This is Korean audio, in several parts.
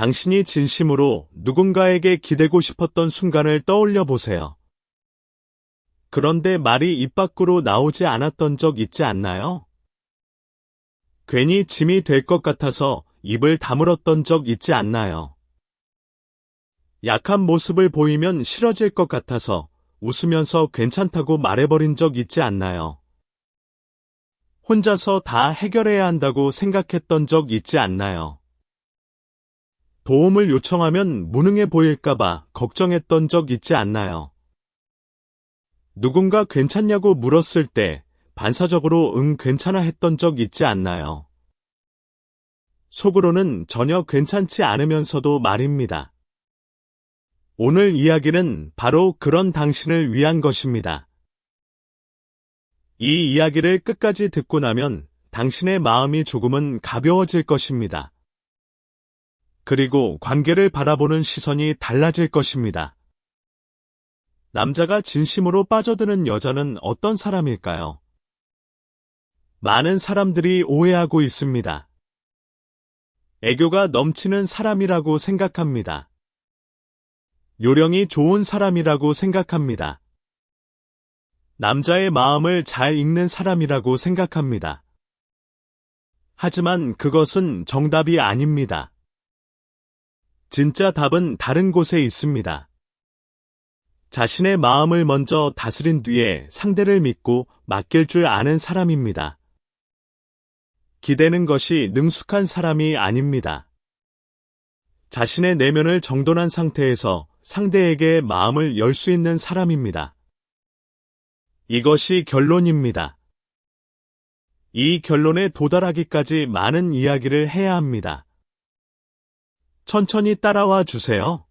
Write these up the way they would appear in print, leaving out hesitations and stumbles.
당신이 진심으로 누군가에게 기대고 싶었던 순간을 떠올려 보세요. 그런데 말이 입 밖으로 나오지 않았던 적 있지 않나요? 괜히 짐이 될 것 같아서 입을 다물었던 적 있지 않나요? 약한 모습을 보이면 싫어질 것 같아서 웃으면서 괜찮다고 말해버린 적 있지 않나요? 혼자서 다 해결해야 한다고 생각했던 적 있지 않나요? 도움을 요청하면 무능해 보일까봐 걱정했던 적 있지 않나요? 누군가 괜찮냐고 물었을 때 반사적으로 응 괜찮아 했던 적 있지 않나요? 속으로는 전혀 괜찮지 않으면서도 말입니다. 오늘 이야기는 바로 그런 당신을 위한 것입니다. 이 이야기를 끝까지 듣고 나면 당신의 마음이 조금은 가벼워질 것입니다. 그리고 관계를 바라보는 시선이 달라질 것입니다. 남자가 진심으로 빠져드는 여자는 어떤 사람일까요? 많은 사람들이 오해하고 있습니다. 애교가 넘치는 사람이라고 생각합니다. 요령이 좋은 사람이라고 생각합니다. 남자의 마음을 잘 읽는 사람이라고 생각합니다. 하지만 그것은 정답이 아닙니다. 진짜 답은 다른 곳에 있습니다. 자신의 마음을 먼저 다스린 뒤에 상대를 믿고 맡길 줄 아는 사람입니다. 기대는 것이 능숙한 사람이 아닙니다. 자신의 내면을 정돈한 상태에서 상대에게 마음을 열 수 있는 사람입니다. 이것이 결론입니다. 이 결론에 도달하기까지 많은 이야기를 해야 합니다. 천천히 따라와 주세요.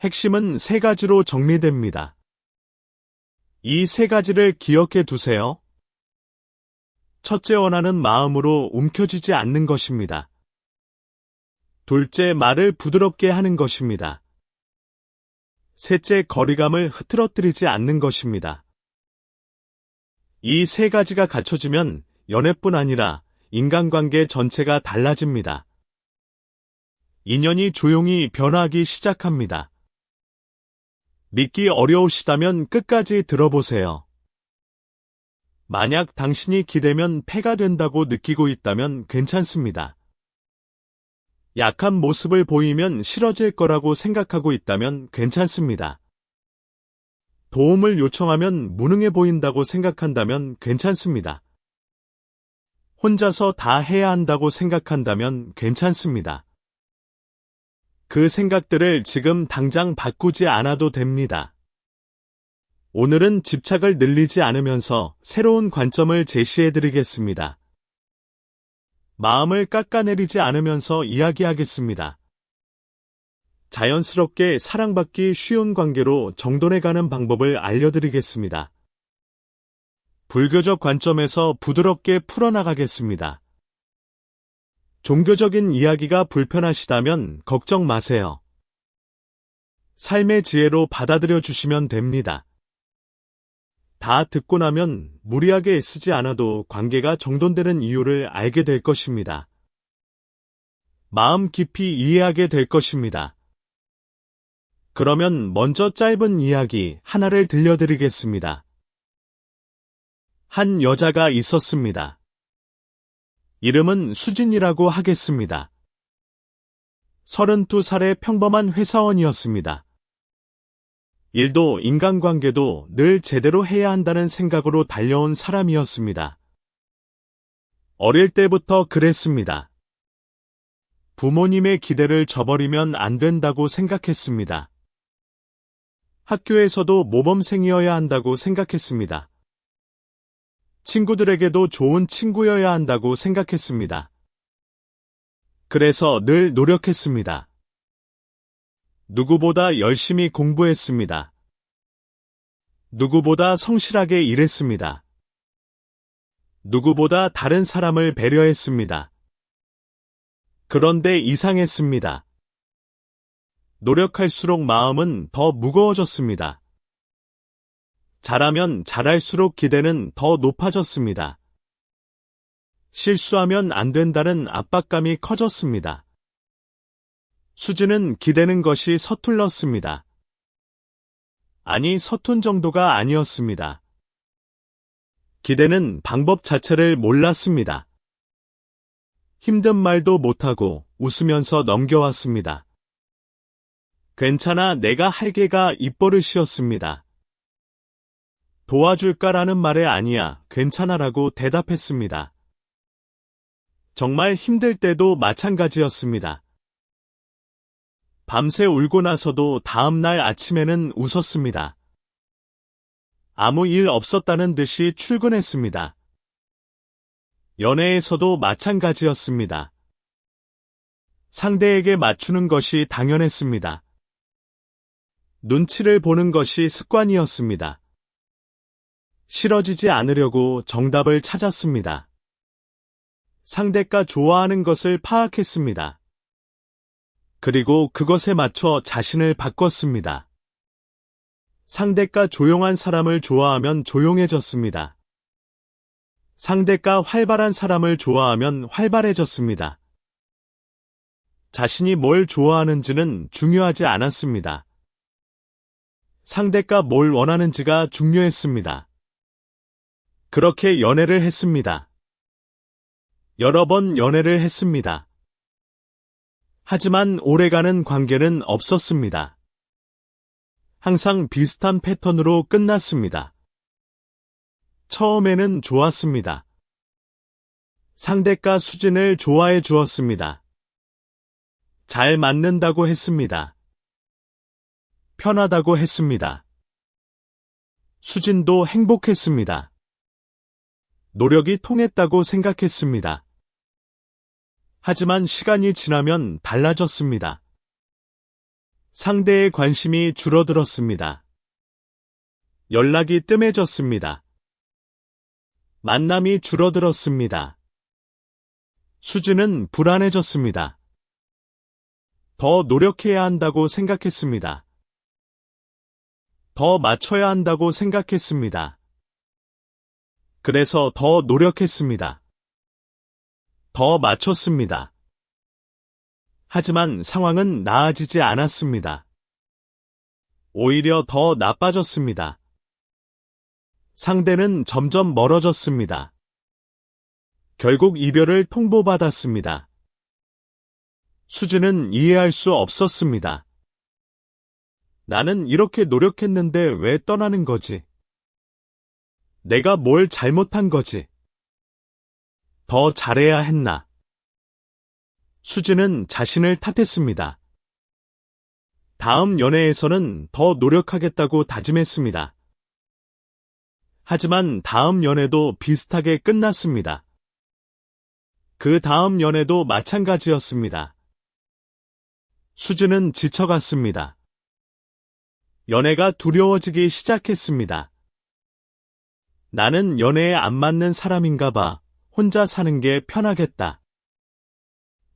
핵심은 3가지로 정리됩니다. 이 3가지를 기억해 두세요. 첫째, 원하는 마음으로 움켜쥐지 않는 것입니다. 둘째, 말을 부드럽게 하는 것입니다. 셋째, 거리감을 흐트러뜨리지 않는 것입니다. 이 3가지가 갖춰지면 연애뿐 아니라 인간관계 전체가 달라집니다. 인연이 조용히 변화하기 시작합니다. 믿기 어려우시다면 끝까지 들어보세요. 만약 당신이 기대면 패가 된다고 느끼고 있다면 괜찮습니다. 약한 모습을 보이면 싫어질 거라고 생각하고 있다면 괜찮습니다. 도움을 요청하면 무능해 보인다고 생각한다면 괜찮습니다. 혼자서 다 해야 한다고 생각한다면 괜찮습니다. 그 생각들을 지금 당장 바꾸지 않아도 됩니다. 오늘은 집착을 늘리지 않으면서 새로운 관점을 제시해드리겠습니다. 마음을 깎아내리지 않으면서 이야기하겠습니다. 자연스럽게 사랑받기 쉬운 관계로 정돈해가는 방법을 알려드리겠습니다. 불교적 관점에서 부드럽게 풀어나가겠습니다. 종교적인 이야기가 불편하시다면 걱정 마세요. 삶의 지혜로 받아들여 주시면 됩니다. 다 듣고 나면 무리하게 애쓰지 않아도 관계가 정돈되는 이유를 알게 될 것입니다. 마음 깊이 이해하게 될 것입니다. 그러면 먼저 짧은 이야기 하나를 들려드리겠습니다. 한 여자가 있었습니다. 이름은 수진이라고 하겠습니다. 32살의 평범한 회사원이었습니다. 일도 인간관계도 늘 제대로 해야 한다는 생각으로 달려온 사람이었습니다. 어릴 때부터 그랬습니다. 부모님의 기대를 저버리면 안 된다고 생각했습니다. 학교에서도 모범생이어야 한다고 생각했습니다. 친구들에게도 좋은 친구여야 한다고 생각했습니다. 그래서 늘 노력했습니다. 누구보다 열심히 공부했습니다. 누구보다 성실하게 일했습니다. 누구보다 다른 사람을 배려했습니다. 그런데 이상했습니다. 노력할수록 마음은 더 무거워졌습니다. 잘하면 잘할수록 기대는 더 높아졌습니다. 실수하면 안 된다는 압박감이 커졌습니다. 수지는 기대는 것이 서툴렀습니다. 아니, 서툰 정도가 아니었습니다. 기대는 방법 자체를 몰랐습니다. 힘든 말도 못하고 웃으면서 넘겨왔습니다. 괜찮아, 내가 할 게가 입버릇이었습니다. 도와줄까라는 말에 아니야, 괜찮아라고 대답했습니다. 정말 힘들 때도 마찬가지였습니다. 밤새 울고 나서도 다음날 아침에는 웃었습니다. 아무 일 없었다는 듯이 출근했습니다. 연애에서도 마찬가지였습니다. 상대에게 맞추는 것이 당연했습니다. 눈치를 보는 것이 습관이었습니다. 싫어지지 않으려고 정답을 찾았습니다. 상대가 좋아하는 것을 파악했습니다. 그리고 그것에 맞춰 자신을 바꿨습니다. 상대가 조용한 사람을 좋아하면 조용해졌습니다. 상대가 활발한 사람을 좋아하면 활발해졌습니다. 자신이 뭘 좋아하는지는 중요하지 않았습니다. 상대가 뭘 원하는지가 중요했습니다. 그렇게 연애를 했습니다. 여러 번 연애를 했습니다. 하지만 오래가는 관계는 없었습니다. 항상 비슷한 패턴으로 끝났습니다. 처음에는 좋았습니다. 상대가 수진을 좋아해 주었습니다. 잘 맞는다고 했습니다. 편하다고 했습니다. 수진도 행복했습니다. 노력이 통했다고 생각했습니다. 하지만 시간이 지나면 달라졌습니다. 상대의 관심이 줄어들었습니다. 연락이 뜸해졌습니다. 만남이 줄어들었습니다. 수진은 불안해졌습니다. 더 노력해야 한다고 생각했습니다. 더 맞춰야 한다고 생각했습니다. 그래서 더 노력했습니다. 더 맞췄습니다. 하지만 상황은 나아지지 않았습니다. 오히려 더 나빠졌습니다. 상대는 점점 멀어졌습니다. 결국 이별을 통보받았습니다. 수진은 이해할 수 없었습니다. 나는 이렇게 노력했는데 왜 떠나는 거지? 내가 뭘 잘못한 거지? 더 잘해야 했나? 수진은 자신을 탓했습니다. 다음 연애에서는 더 노력하겠다고 다짐했습니다. 하지만 다음 연애도 비슷하게 끝났습니다. 그 다음 연애도 마찬가지였습니다. 수진은 지쳐갔습니다. 연애가 두려워지기 시작했습니다. 나는 연애에 안 맞는 사람인가 봐. 혼자 사는 게 편하겠다.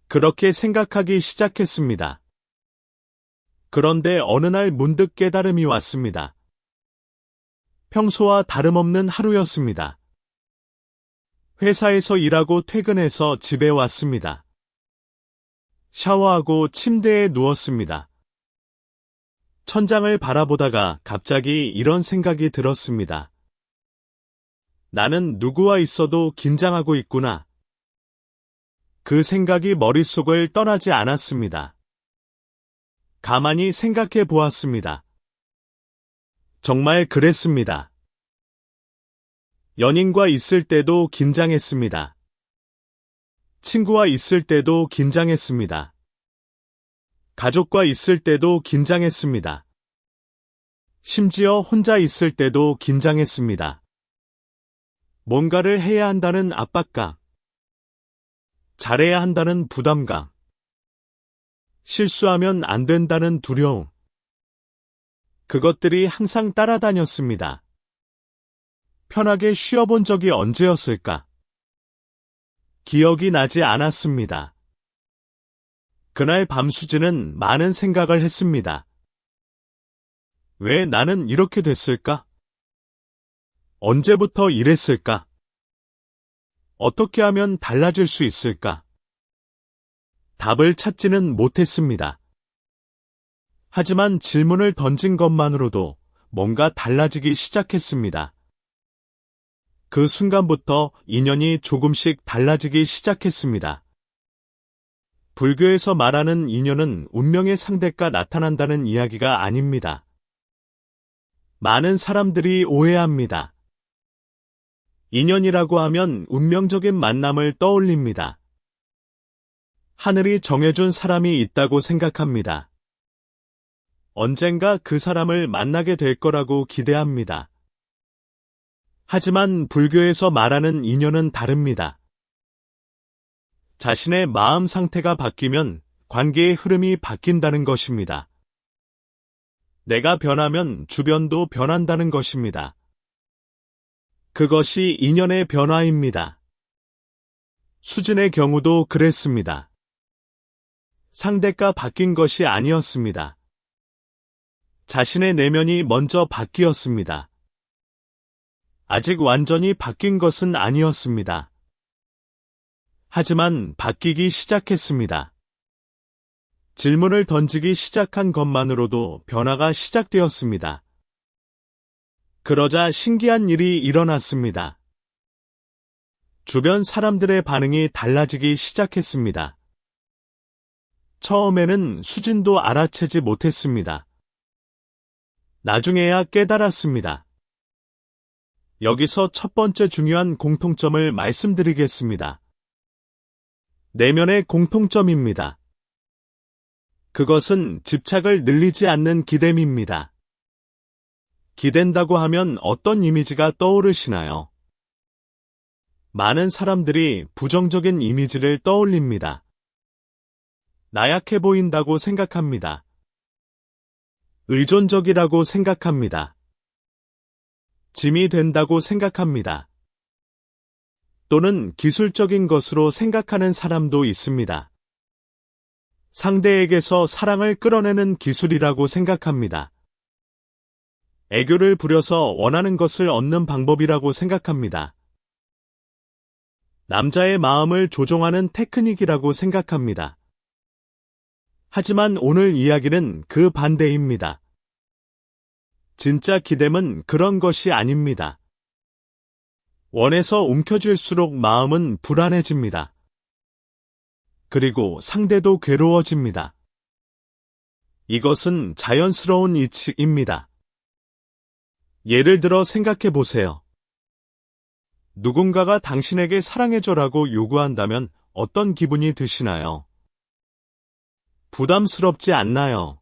그렇게 생각하기 시작했습니다. 그런데 어느 날 문득 깨달음이 왔습니다. 평소와 다름없는 하루였습니다. 회사에서 일하고 퇴근해서 집에 왔습니다. 샤워하고 침대에 누웠습니다. 천장을 바라보다가 갑자기 이런 생각이 들었습니다. 나는 누구와 있어도 긴장하고 있구나. 그 생각이 머릿속을 떠나지 않았습니다. 가만히 생각해 보았습니다. 정말 그랬습니다. 연인과 있을 때도 긴장했습니다. 친구와 있을 때도 긴장했습니다. 가족과 있을 때도 긴장했습니다. 심지어 혼자 있을 때도 긴장했습니다. 뭔가를 해야 한다는 압박감, 잘해야 한다는 부담감, 실수하면 안 된다는 두려움, 그것들이 항상 따라다녔습니다. 편하게 쉬어본 적이 언제였을까? 기억이 나지 않았습니다. 그날 밤 수진은 많은 생각을 했습니다. 왜 나는 이렇게 됐을까? 언제부터 이랬을까? 어떻게 하면 달라질 수 있을까? 답을 찾지는 못했습니다. 하지만 질문을 던진 것만으로도 뭔가 달라지기 시작했습니다. 그 순간부터 인연이 조금씩 달라지기 시작했습니다. 불교에서 말하는 인연은 운명의 상대가 나타난다는 이야기가 아닙니다. 많은 사람들이 오해합니다. 인연이라고 하면 운명적인 만남을 떠올립니다. 하늘이 정해준 사람이 있다고 생각합니다. 언젠가 그 사람을 만나게 될 거라고 기대합니다. 하지만 불교에서 말하는 인연은 다릅니다. 자신의 마음 상태가 바뀌면 관계의 흐름이 바뀐다는 것입니다. 내가 변하면 주변도 변한다는 것입니다. 그것이 인연의 변화입니다. 수진의 경우도 그랬습니다. 상대가 바뀐 것이 아니었습니다. 자신의 내면이 먼저 바뀌었습니다. 아직 완전히 바뀐 것은 아니었습니다. 하지만 바뀌기 시작했습니다. 질문을 던지기 시작한 것만으로도 변화가 시작되었습니다. 그러자 신기한 일이 일어났습니다. 주변 사람들의 반응이 달라지기 시작했습니다. 처음에는 수진도 알아채지 못했습니다. 나중에야 깨달았습니다. 여기서 첫 번째 중요한 공통점을 말씀드리겠습니다. 내면의 공통점입니다. 그것은 집착을 늘리지 않는 기댐입니다. 기댄다고 하면 어떤 이미지가 떠오르시나요? 많은 사람들이 부정적인 이미지를 떠올립니다. 나약해 보인다고 생각합니다. 의존적이라고 생각합니다. 짐이 된다고 생각합니다. 또는 기술적인 것으로 생각하는 사람도 있습니다. 상대에게서 사랑을 끌어내는 기술이라고 생각합니다. 애교를 부려서 원하는 것을 얻는 방법이라고 생각합니다. 남자의 마음을 조종하는 테크닉이라고 생각합니다. 하지만 오늘 이야기는 그 반대입니다. 진짜 기댐은 그런 것이 아닙니다. 원해서 움켜쥘수록 마음은 불안해집니다. 그리고 상대도 괴로워집니다. 이것은 자연스러운 이치입니다. 예를 들어 생각해 보세요. 누군가가 당신에게 사랑해줘라고 요구한다면 어떤 기분이 드시나요? 부담스럽지 않나요?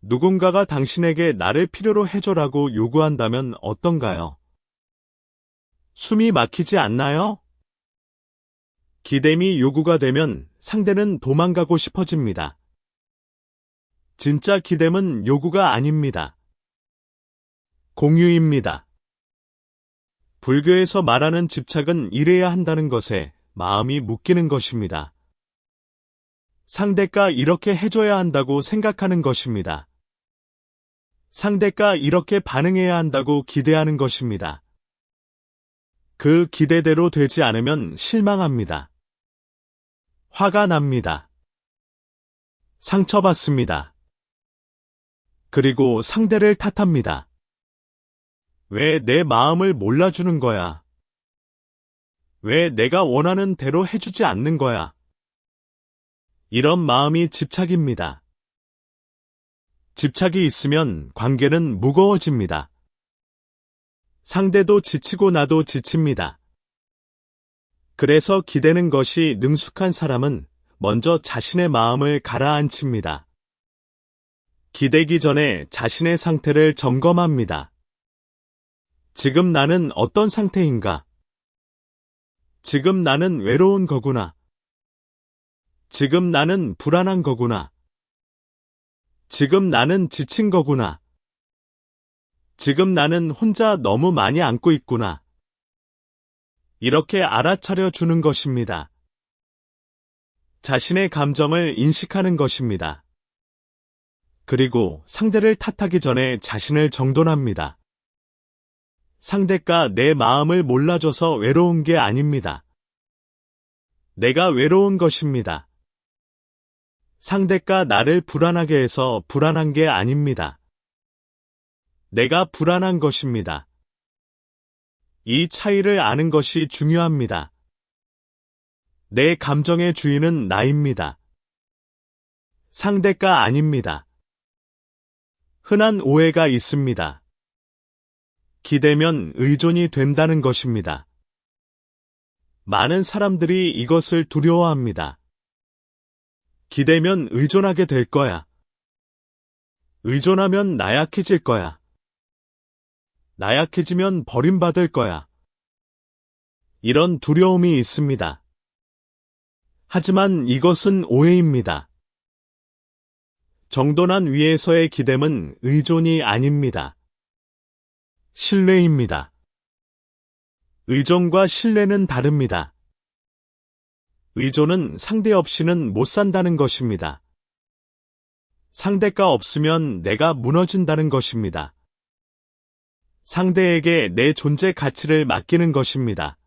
누군가가 당신에게 나를 필요로 해줘라고 요구한다면 어떤가요? 숨이 막히지 않나요? 기댐이 요구가 되면 상대는 도망가고 싶어집니다. 진짜 기댐은 요구가 아닙니다. 공유입니다. 불교에서 말하는 집착은 이래야 한다는 것에 마음이 묶이는 것입니다. 상대가 이렇게 해줘야 한다고 생각하는 것입니다. 상대가 이렇게 반응해야 한다고 기대하는 것입니다. 그 기대대로 되지 않으면 실망합니다. 화가 납니다. 상처받습니다. 그리고 상대를 탓합니다. 왜 내 마음을 몰라주는 거야? 왜 내가 원하는 대로 해주지 않는 거야? 이런 마음이 집착입니다. 집착이 있으면 관계는 무거워집니다. 상대도 지치고 나도 지칩니다. 그래서 기대는 것이 능숙한 사람은 먼저 자신의 마음을 가라앉힙니다. 기대기 전에 자신의 상태를 점검합니다. 지금 나는 어떤 상태인가? 지금 나는 외로운 거구나. 지금 나는 불안한 거구나. 지금 나는 지친 거구나. 지금 나는 혼자 너무 많이 안고 있구나. 이렇게 알아차려 주는 것입니다. 자신의 감정을 인식하는 것입니다. 그리고 상대를 탓하기 전에 자신을 정돈합니다. 상대가 내 마음을 몰라줘서 외로운 게 아닙니다. 내가 외로운 것입니다. 상대가 나를 불안하게 해서 불안한 게 아닙니다. 내가 불안한 것입니다. 이 차이를 아는 것이 중요합니다. 내 감정의 주인은 나입니다. 상대가 아닙니다. 흔한 오해가 있습니다. 기대면 의존이 된다는 것입니다. 많은 사람들이 이것을 두려워합니다. 기대면 의존하게 될 거야. 의존하면 나약해질 거야. 나약해지면 버림받을 거야. 이런 두려움이 있습니다. 하지만 이것은 오해입니다. 정돈한 위에서의 기댐은 의존이 아닙니다. 신뢰입니다. 의존과 신뢰는 다릅니다. 의존은 상대 없이는 못 산다는 것입니다. 상대가 없으면 내가 무너진다는 것입니다. 상대에게 내 존재 가치를 맡기는 것입니다.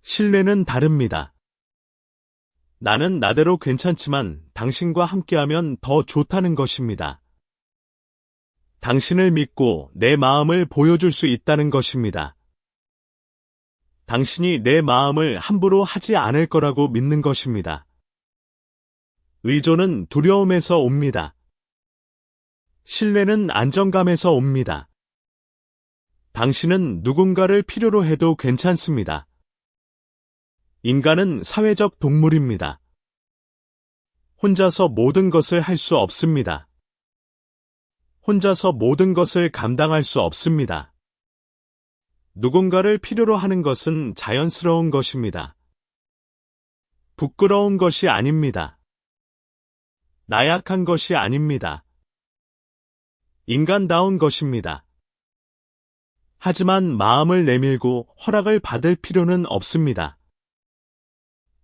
신뢰는 다릅니다. 나는 나대로 괜찮지만 당신과 함께하면 더 좋다는 것입니다. 당신을 믿고 내 마음을 보여줄 수 있다는 것입니다. 당신이 내 마음을 함부로 하지 않을 거라고 믿는 것입니다. 의존은 두려움에서 옵니다. 신뢰는 안정감에서 옵니다. 당신은 누군가를 필요로 해도 괜찮습니다. 인간은 사회적 동물입니다. 혼자서 모든 것을 할 수 없습니다. 혼자서 모든 것을 감당할 수 없습니다. 누군가를 필요로 하는 것은 자연스러운 것입니다. 부끄러운 것이 아닙니다. 나약한 것이 아닙니다. 인간다운 것입니다. 하지만 마음을 내밀고 허락을 받을 필요는 없습니다.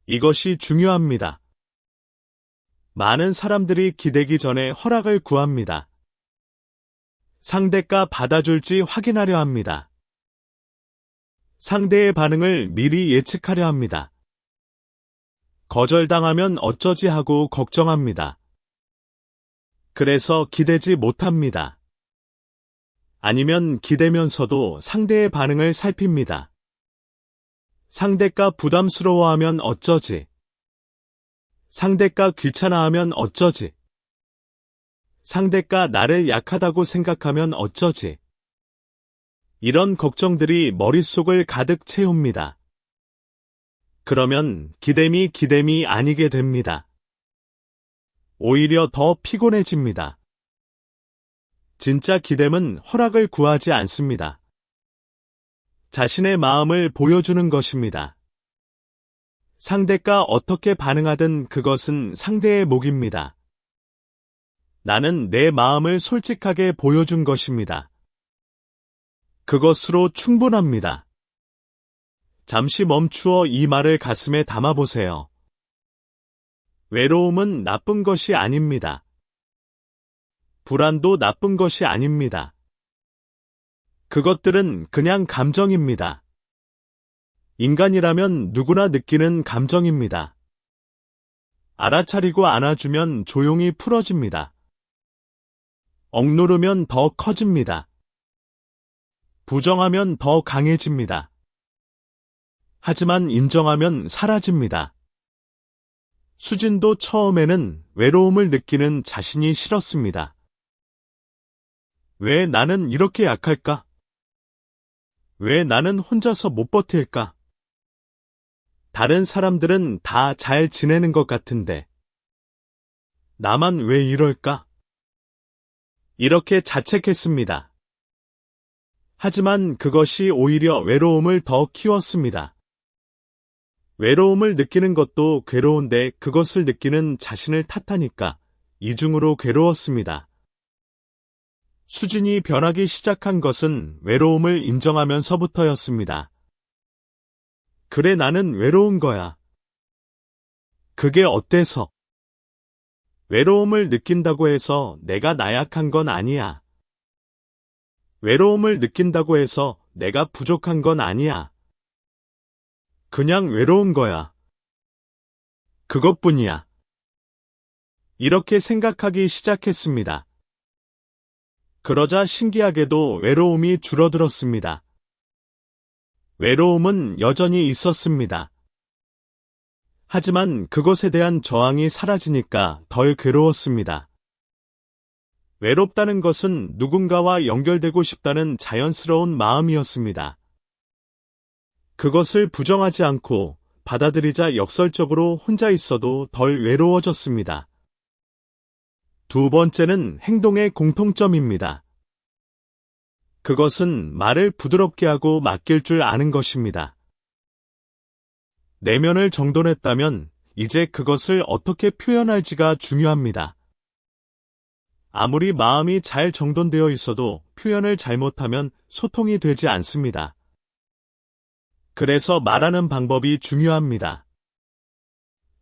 이것이 중요합니다. 많은 사람들이 기대기 전에 허락을 구합니다. 상대가 받아줄지 확인하려 합니다. 상대의 반응을 미리 예측하려 합니다. 거절당하면 어쩌지 하고 걱정합니다. 그래서 기대지 못합니다. 아니면 기대면서도 상대의 반응을 살핍니다. 상대가 부담스러워하면 어쩌지? 상대가 귀찮아하면 어쩌지? 상대가 나를 약하다고 생각하면 어쩌지? 이런 걱정들이 머릿속을 가득 채웁니다. 그러면 기댐이 아니게 됩니다. 오히려 더 피곤해집니다. 진짜 기댐은 허락을 구하지 않습니다. 자신의 마음을 보여주는 것입니다. 상대가 어떻게 반응하든 그것은 상대의 몫입니다. 나는 내 마음을 솔직하게 보여준 것입니다. 그것으로 충분합니다. 잠시 멈추어 이 말을 가슴에 담아보세요. 외로움은 나쁜 것이 아닙니다. 불안도 나쁜 것이 아닙니다. 그것들은 그냥 감정입니다. 인간이라면 누구나 느끼는 감정입니다. 알아차리고 안아주면 조용히 풀어집니다. 억누르면 더 커집니다. 부정하면 더 강해집니다. 하지만 인정하면 사라집니다. 수진도 처음에는 외로움을 느끼는 자신이 싫었습니다. 왜 나는 이렇게 약할까? 왜 나는 혼자서 못 버틸까? 다른 사람들은 다 잘 지내는 것 같은데. 나만 왜 이럴까? 이렇게 자책했습니다. 하지만 그것이 오히려 외로움을 더 키웠습니다. 외로움을 느끼는 것도 괴로운데 그것을 느끼는 자신을 탓하니까 이중으로 괴로웠습니다. 수진이 변하기 시작한 것은 외로움을 인정하면서부터였습니다. 그래, 나는 외로운 거야. 그게 어때서? 외로움을 느낀다고 해서 내가 나약한 건 아니야. 외로움을 느낀다고 해서 내가 부족한 건 아니야. 그냥 외로운 거야. 그것뿐이야. 이렇게 생각하기 시작했습니다. 그러자 신기하게도 외로움이 줄어들었습니다. 외로움은 여전히 있었습니다. 하지만 그것에 대한 저항이 사라지니까 덜 괴로웠습니다. 외롭다는 것은 누군가와 연결되고 싶다는 자연스러운 마음이었습니다. 그것을 부정하지 않고 받아들이자 역설적으로 혼자 있어도 덜 외로워졌습니다. 두 번째는 행동의 공통점입니다. 그것은 말을 부드럽게 하고 맡길 줄 아는 것입니다. 내면을 정돈했다면 이제 그것을 어떻게 표현할지가 중요합니다. 아무리 마음이 잘 정돈되어 있어도 표현을 잘못하면 소통이 되지 않습니다. 그래서 말하는 방법이 중요합니다.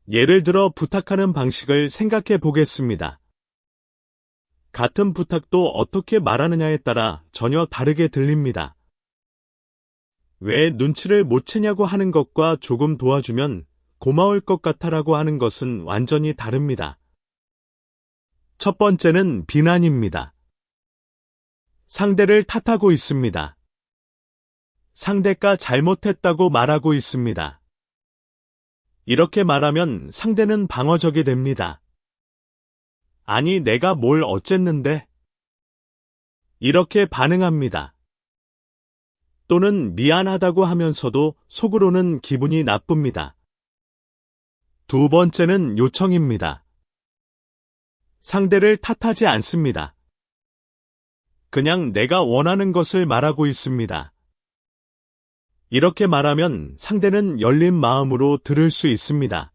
예를 들어 부탁하는 방식을 생각해 보겠습니다. 같은 부탁도 어떻게 말하느냐에 따라 전혀 다르게 들립니다. 왜 눈치를 못 채냐고 하는 것과 조금 도와주면 고마울 것 같아라고 하는 것은 완전히 다릅니다. 첫 번째는 비난입니다. 상대를 탓하고 있습니다. 상대가 잘못했다고 말하고 있습니다. 이렇게 말하면 상대는 방어적이 됩니다. 아니, 내가 뭘 어쨌는데? 이렇게 반응합니다. 또는 미안하다고 하면서도 속으로는 기분이 나쁩니다. 두 번째는 요청입니다. 상대를 탓하지 않습니다. 그냥 내가 원하는 것을 말하고 있습니다. 이렇게 말하면 상대는 열린 마음으로 들을 수 있습니다.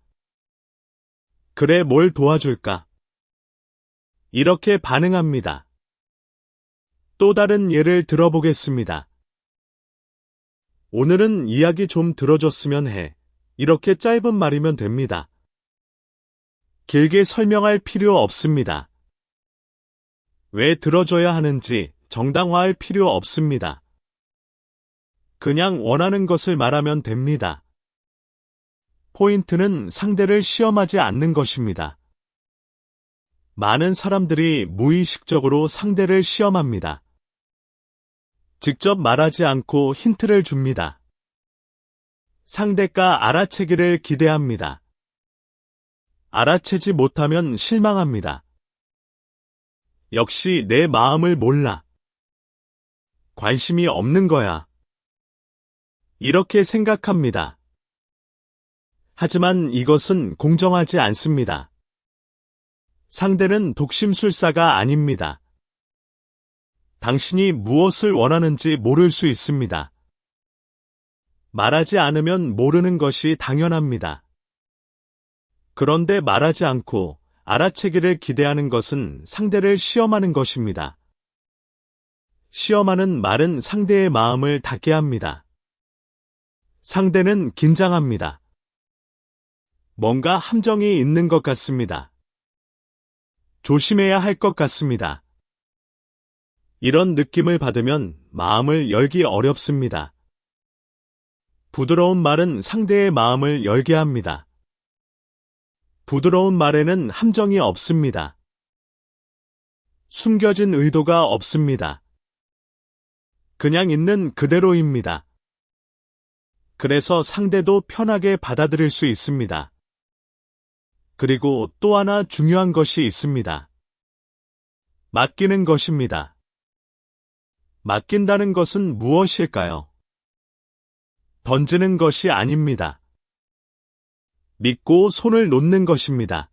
그래, 뭘 도와줄까? 이렇게 반응합니다. 또 다른 예를 들어보겠습니다. 오늘은 이야기 좀 들어줬으면 해. 이렇게 짧은 말이면 됩니다. 길게 설명할 필요 없습니다. 왜 들어줘야 하는지 정당화할 필요 없습니다. 그냥 원하는 것을 말하면 됩니다. 포인트는 상대를 시험하지 않는 것입니다. 많은 사람들이 무의식적으로 상대를 시험합니다. 직접 말하지 않고 힌트를 줍니다. 상대가 알아채기를 기대합니다. 알아채지 못하면 실망합니다. 역시 내 마음을 몰라. 관심이 없는 거야. 이렇게 생각합니다. 하지만 이것은 공정하지 않습니다. 상대는 독심술사가 아닙니다. 당신이 무엇을 원하는지 모를 수 있습니다. 말하지 않으면 모르는 것이 당연합니다. 그런데 말하지 않고 알아채기를 기대하는 것은 상대를 시험하는 것입니다. 시험하는 말은 상대의 마음을 닫게 합니다. 상대는 긴장합니다. 뭔가 함정이 있는 것 같습니다. 조심해야 할 것 같습니다. 이런 느낌을 받으면 마음을 열기 어렵습니다. 부드러운 말은 상대의 마음을 열게 합니다. 부드러운 말에는 함정이 없습니다. 숨겨진 의도가 없습니다. 그냥 있는 그대로입니다. 그래서 상대도 편하게 받아들일 수 있습니다. 그리고 또 하나 중요한 것이 있습니다. 맡기는 것입니다. 맡긴다는 것은 무엇일까요? 던지는 것이 아닙니다. 믿고 손을 놓는 것입니다.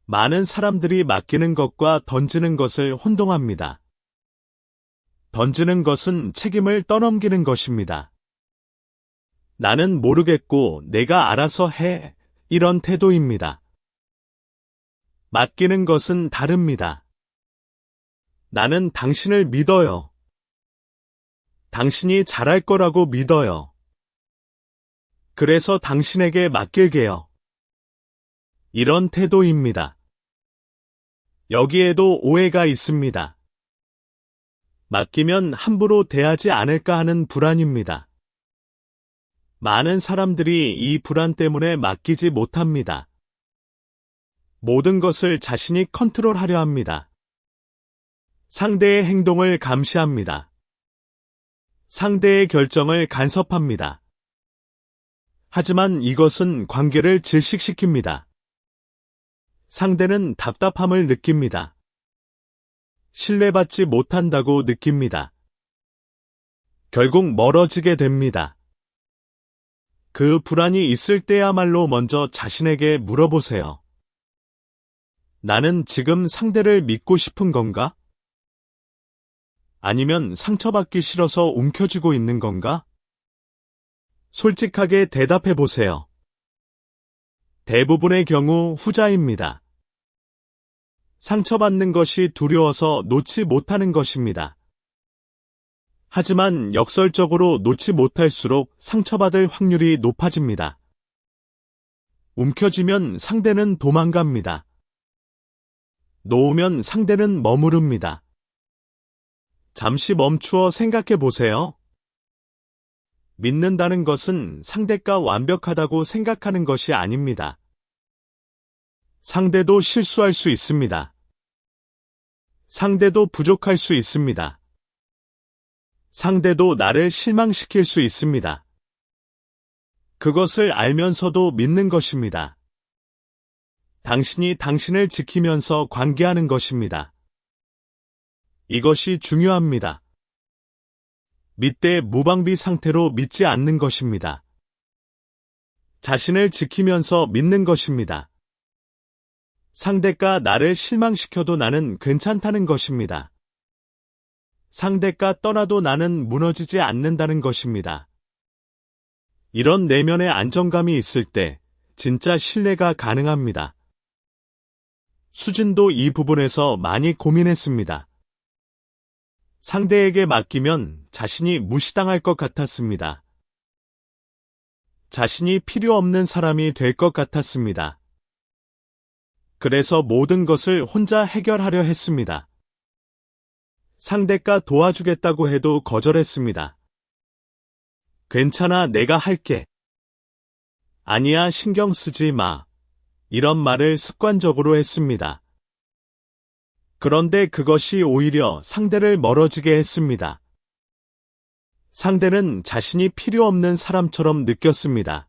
많은 사람들이 맡기는 것과 던지는 것을 혼동합니다. 던지는 것은 책임을 떠넘기는 것입니다. 나는 모르겠고 내가 알아서 해. 이런 태도입니다. 맡기는 것은 다릅니다. 나는 당신을 믿어요. 당신이 잘할 거라고 믿어요. 그래서 당신에게 맡길게요. 이런 태도입니다. 여기에도 오해가 있습니다. 맡기면 함부로 대하지 않을까 하는 불안입니다. 많은 사람들이 이 불안 때문에 맡기지 못합니다. 모든 것을 자신이 컨트롤하려 합니다. 상대의 행동을 감시합니다. 상대의 결정을 간섭합니다. 하지만 이것은 관계를 질식시킵니다. 상대는 답답함을 느낍니다. 신뢰받지 못한다고 느낍니다. 결국 멀어지게 됩니다. 그 불안이 있을 때야말로 먼저 자신에게 물어보세요. 나는 지금 상대를 믿고 싶은 건가? 아니면 상처받기 싫어서 움켜쥐고 있는 건가? 솔직하게 대답해 보세요. 대부분의 경우 후자입니다. 상처받는 것이 두려워서 놓지 못하는 것입니다. 하지만 역설적으로 놓지 못할수록 상처받을 확률이 높아집니다. 움켜쥐면 상대는 도망갑니다. 놓으면 상대는 머무릅니다. 잠시 멈추어 생각해 보세요. 믿는다는 것은 상대가 완벽하다고 생각하는 것이 아닙니다. 상대도 실수할 수 있습니다. 상대도 부족할 수 있습니다. 상대도 나를 실망시킬 수 있습니다. 그것을 알면서도 믿는 것입니다. 당신이 당신을 지키면서 관계하는 것입니다. 이것이 중요합니다. 믿되 무방비 상태로 믿지 않는 것입니다. 자신을 지키면서 믿는 것입니다. 상대가 나를 실망시켜도 나는 괜찮다는 것입니다. 상대가 떠나도 나는 무너지지 않는다는 것입니다. 이런 내면의 안정감이 있을 때 진짜 신뢰가 가능합니다. 수진도 이 부분에서 많이 고민했습니다. 상대에게 맡기면 자신이 무시당할 것 같았습니다. 자신이 필요 없는 사람이 될 것 같았습니다. 그래서 모든 것을 혼자 해결하려 했습니다. 상대가 도와주겠다고 해도 거절했습니다. 괜찮아, 내가 할게. 아니야, 신경 쓰지 마. 이런 말을 습관적으로 했습니다. 그런데 그것이 오히려 상대를 멀어지게 했습니다. 상대는 자신이 필요 없는 사람처럼 느꼈습니다.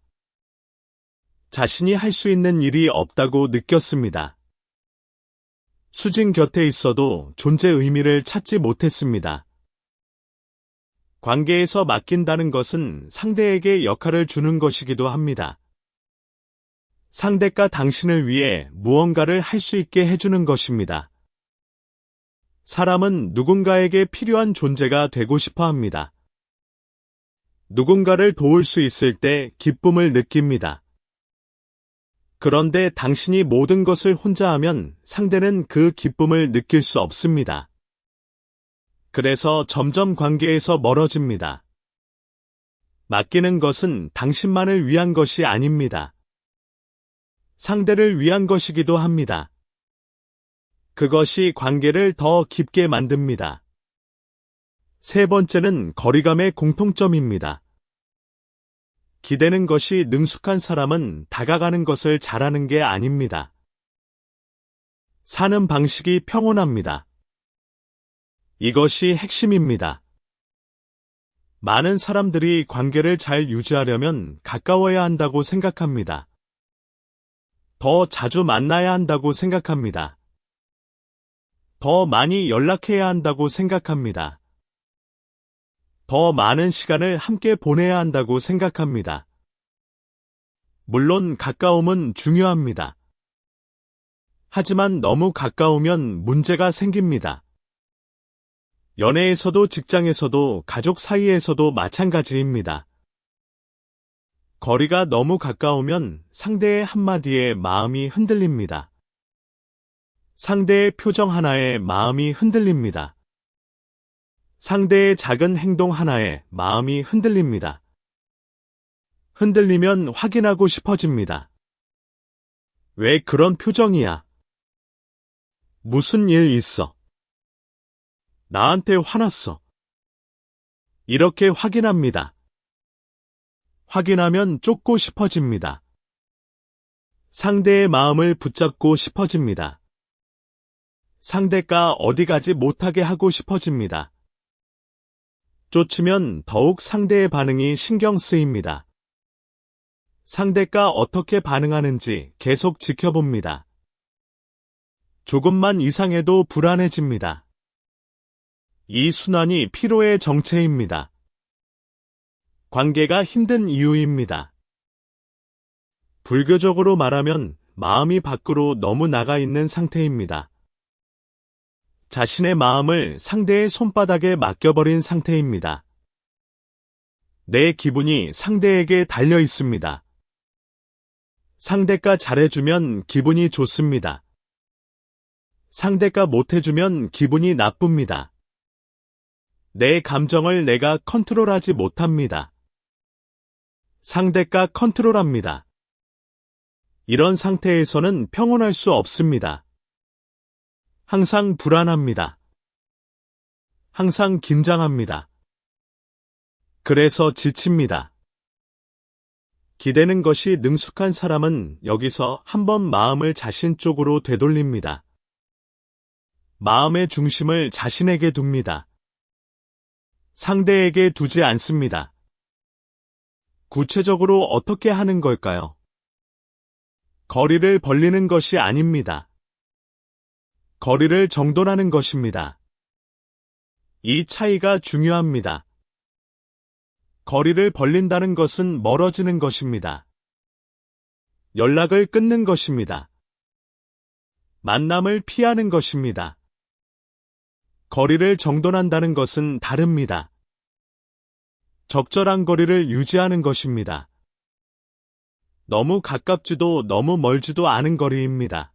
자신이 할 수 있는 일이 없다고 느꼈습니다. 수진 곁에 있어도 존재 의미를 찾지 못했습니다. 관계에서 맡긴다는 것은 상대에게 역할을 주는 것이기도 합니다. 상대가 당신을 위해 무언가를 할 수 있게 해주는 것입니다. 사람은 누군가에게 필요한 존재가 되고 싶어 합니다. 누군가를 도울 수 있을 때 기쁨을 느낍니다. 그런데 당신이 모든 것을 혼자 하면 상대는 그 기쁨을 느낄 수 없습니다. 그래서 점점 관계에서 멀어집니다. 맡기는 것은 당신만을 위한 것이 아닙니다. 상대를 위한 것이기도 합니다. 그것이 관계를 더 깊게 만듭니다. 세 번째는 거리감의 공통점입니다. 기대는 것이 능숙한 사람은 다가가는 것을 잘하는 게 아닙니다. 사는 방식이 평온합니다. 이것이 핵심입니다. 많은 사람들이 관계를 잘 유지하려면 가까워야 한다고 생각합니다. 더 자주 만나야 한다고 생각합니다. 더 많이 연락해야 한다고 생각합니다. 더 많은 시간을 함께 보내야 한다고 생각합니다. 물론 가까움은 중요합니다. 하지만 너무 가까우면 문제가 생깁니다. 연애에서도 직장에서도 가족 사이에서도 마찬가지입니다. 거리가 너무 가까우면 상대의 한마디에 마음이 흔들립니다. 상대의 표정 하나에 마음이 흔들립니다. 상대의 작은 행동 하나에 마음이 흔들립니다. 흔들리면 확인하고 싶어집니다. 왜 그런 표정이야? 무슨 일 있어? 나한테 화났어. 이렇게 확인합니다. 확인하면 쫓고 싶어집니다. 상대의 마음을 붙잡고 싶어집니다. 상대가 어디 가지 못하게 하고 싶어집니다. 쫓으면 더욱 상대의 반응이 신경 쓰입니다. 상대가 어떻게 반응하는지 계속 지켜봅니다. 조금만 이상해도 불안해집니다. 이 순환이 피로의 정체입니다. 관계가 힘든 이유입니다. 불교적으로 말하면 마음이 밖으로 너무 나가 있는 상태입니다. 자신의 마음을 상대의 손바닥에 맡겨버린 상태입니다. 내 기분이 상대에게 달려 있습니다. 상대가 잘해주면 기분이 좋습니다. 상대가 못해주면 기분이 나쁩니다. 내 감정을 내가 컨트롤하지 못합니다. 상대가 컨트롤합니다. 이런 상태에서는 평온할 수 없습니다. 항상 불안합니다. 항상 긴장합니다. 그래서 지칩니다. 기대는 것이 능숙한 사람은 여기서 한번 마음을 자신 쪽으로 되돌립니다. 마음의 중심을 자신에게 둡니다. 상대에게 두지 않습니다. 구체적으로 어떻게 하는 걸까요? 거리를 벌리는 것이 아닙니다. 거리를 정돈하는 것입니다. 이 차이가 중요합니다. 거리를 벌린다는 것은 멀어지는 것입니다. 연락을 끊는 것입니다. 만남을 피하는 것입니다. 거리를 정돈한다는 것은 다릅니다. 적절한 거리를 유지하는 것입니다. 너무 가깝지도 너무 멀지도 않은 거리입니다.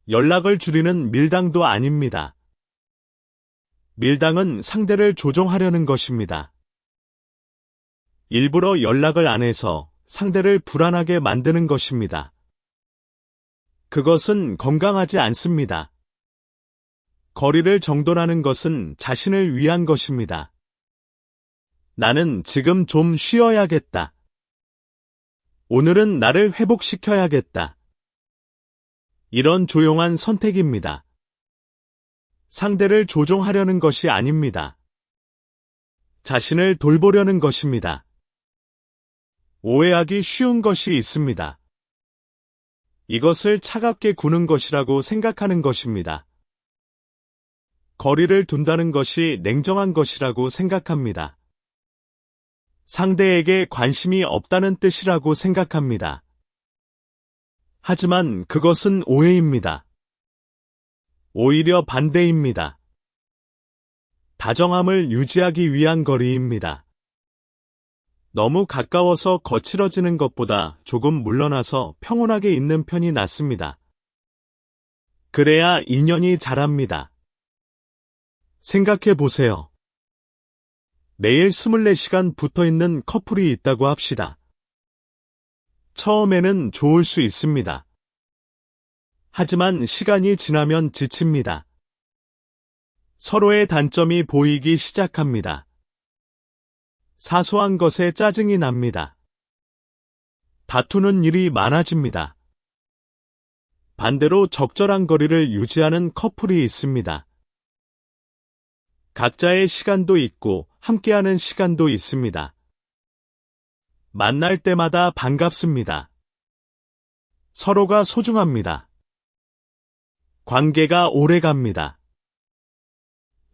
연락을 줄이는 밀당도 아닙니다. 밀당은 상대를 조종하려는 것입니다. 일부러 연락을 안 해서 상대를 불안하게 만드는 것입니다. 그것은 건강하지 않습니다. 거리를 정돈하는 것은 자신을 위한 것입니다. 나는 지금 좀 쉬어야겠다. 오늘은 나를 회복시켜야겠다. 이런 조용한 선택입니다. 상대를 조종하려는 것이 아닙니다. 자신을 돌보려는 것입니다. 오해하기 쉬운 것이 있습니다. 이것을 차갑게 구는 것이라고 생각하는 것입니다. 거리를 둔다는 것이 냉정한 것이라고 생각합니다. 상대에게 관심이 없다는 뜻이라고 생각합니다. 하지만 그것은 오해입니다. 오히려 반대입니다. 다정함을 유지하기 위한 거리입니다. 너무 가까워서 거칠어지는 것보다 조금 물러나서 평온하게 있는 편이 낫습니다. 그래야 인연이 자랍니다. 생각해 보세요. 매일 24시간 붙어있는 커플이 있다고 합시다. 처음에는 좋을 수 있습니다. 하지만 시간이 지나면 지칩니다. 서로의 단점이 보이기 시작합니다. 사소한 것에 짜증이 납니다. 다투는 일이 많아집니다. 반대로 적절한 거리를 유지하는 커플이 있습니다. 각자의 시간도 있고 함께하는 시간도 있습니다. 만날 때마다 반갑습니다. 서로가 소중합니다. 관계가 오래갑니다.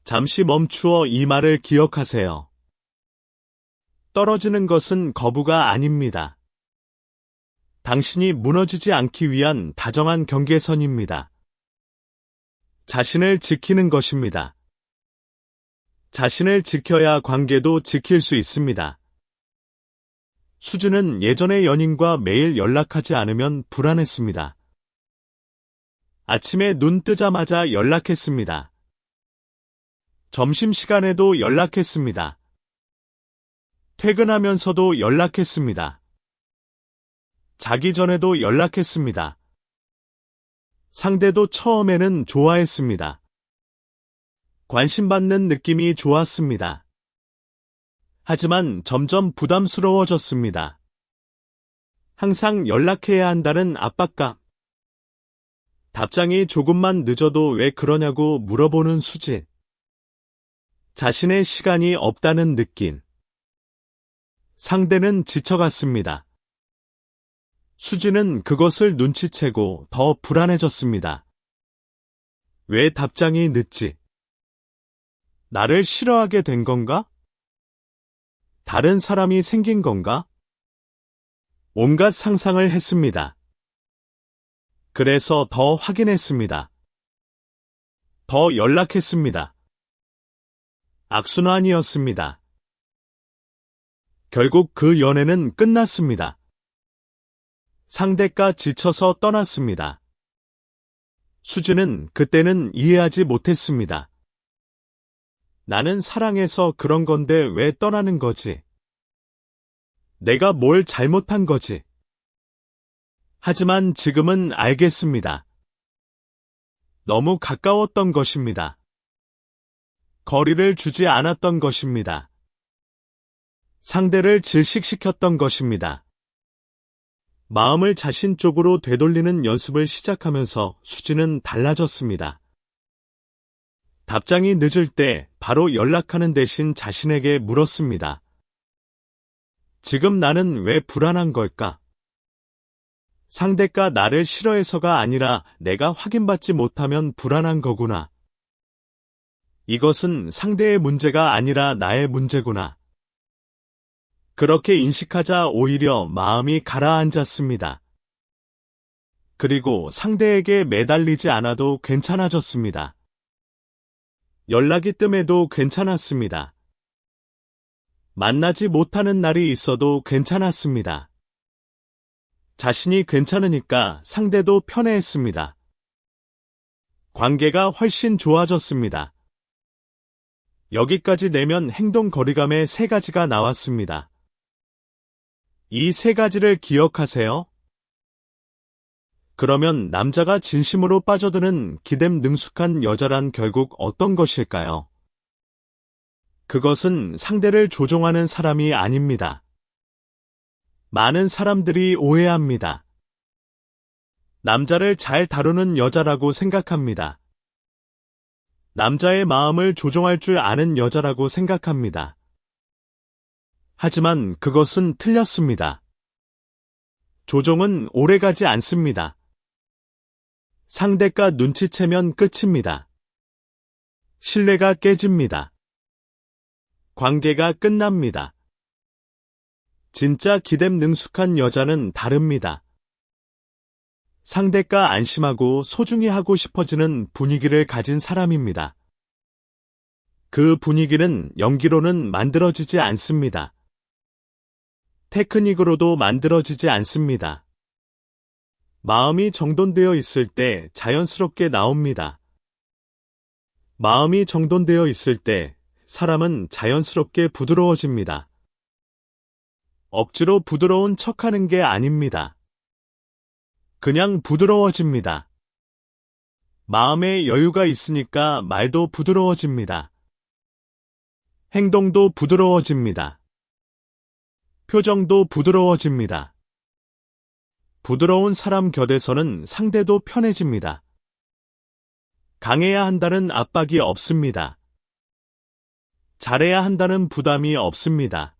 잠시 멈추어 이 말을 기억하세요. 떨어지는 것은 거부가 아닙니다. 당신이 무너지지 않기 위한 다정한 경계선입니다. 자신을 지키는 것입니다. 자신을 지켜야 관계도 지킬 수 있습니다. 수주는 예전의 연인과 매일 연락하지 않으면 불안했습니다. 아침에 눈 뜨자마자 연락했습니다. 점심시간에도 연락했습니다. 퇴근하면서도 연락했습니다. 자기 전에도 연락했습니다. 상대도 처음에는 좋아했습니다. 관심받는 느낌이 좋았습니다. 하지만 점점 부담스러워졌습니다. 항상 연락해야 한다는 압박감. 답장이 조금만 늦어도 왜 그러냐고 물어보는 수진. 자신의 시간이 없다는 느낌. 상대는 지쳐갔습니다. 수진은 그것을 눈치채고 더 불안해졌습니다. 왜 답장이 늦지? 나를 싫어하게 된 건가? 다른 사람이 생긴 건가? 온갖 상상을 했습니다. 그래서 더 확인했습니다. 더 연락했습니다. 악순환이었습니다. 결국 그 연애는 끝났습니다. 상대가 지쳐서 떠났습니다. 수진은 그때는 이해하지 못했습니다. 나는 사랑해서 그런 건데 왜 떠나는 거지? 내가 뭘 잘못한 거지? 하지만 지금은 알겠습니다. 너무 가까웠던 것입니다. 거리를 주지 않았던 것입니다. 상대를 질식시켰던 것입니다. 마음을 자신 쪽으로 되돌리는 연습을 시작하면서 수진은 달라졌습니다. 답장이 늦을 때 바로 연락하는 대신 자신에게 물었습니다. 지금 나는 왜 불안한 걸까? 상대가 나를 싫어해서가 아니라 내가 확인받지 못하면 불안한 거구나. 이것은 상대의 문제가 아니라 나의 문제구나. 그렇게 인식하자 오히려 마음이 가라앉았습니다. 그리고 상대에게 매달리지 않아도 괜찮아졌습니다. 연락이 뜸해도 괜찮았습니다. 만나지 못하는 날이 있어도 괜찮았습니다. 자신이 괜찮으니까 상대도 편해했습니다. 관계가 훨씬 좋아졌습니다. 여기까지 내면 행동 거리감의 3가지가 나왔습니다. 이 3가지를 기억하세요. 그러면 남자가 진심으로 빠져드는 기댐 능숙한 여자란 결국 어떤 것일까요? 그것은 상대를 조종하는 사람이 아닙니다. 많은 사람들이 오해합니다. 남자를 잘 다루는 여자라고 생각합니다. 남자의 마음을 조종할 줄 아는 여자라고 생각합니다. 하지만 그것은 틀렸습니다. 조종은 오래가지 않습니다. 상대가 눈치채면 끝입니다. 신뢰가 깨집니다. 관계가 끝납니다. 진짜 기댐 능숙한 여자는 다릅니다. 상대가 안심하고 소중히 하고 싶어지는 분위기를 가진 사람입니다. 그 분위기는 연기로는 만들어지지 않습니다. 테크닉으로도 만들어지지 않습니다. 마음이 정돈되어 있을 때 자연스럽게 나옵니다. 마음이 정돈되어 있을 때 사람은 자연스럽게 부드러워집니다. 억지로 부드러운 척하는 게 아닙니다. 그냥 부드러워집니다. 마음에 여유가 있으니까 말도 부드러워집니다. 행동도 부드러워집니다. 표정도 부드러워집니다. 부드러운 사람 곁에서는 상대도 편해집니다. 강해야 한다는 압박이 없습니다. 잘해야 한다는 부담이 없습니다.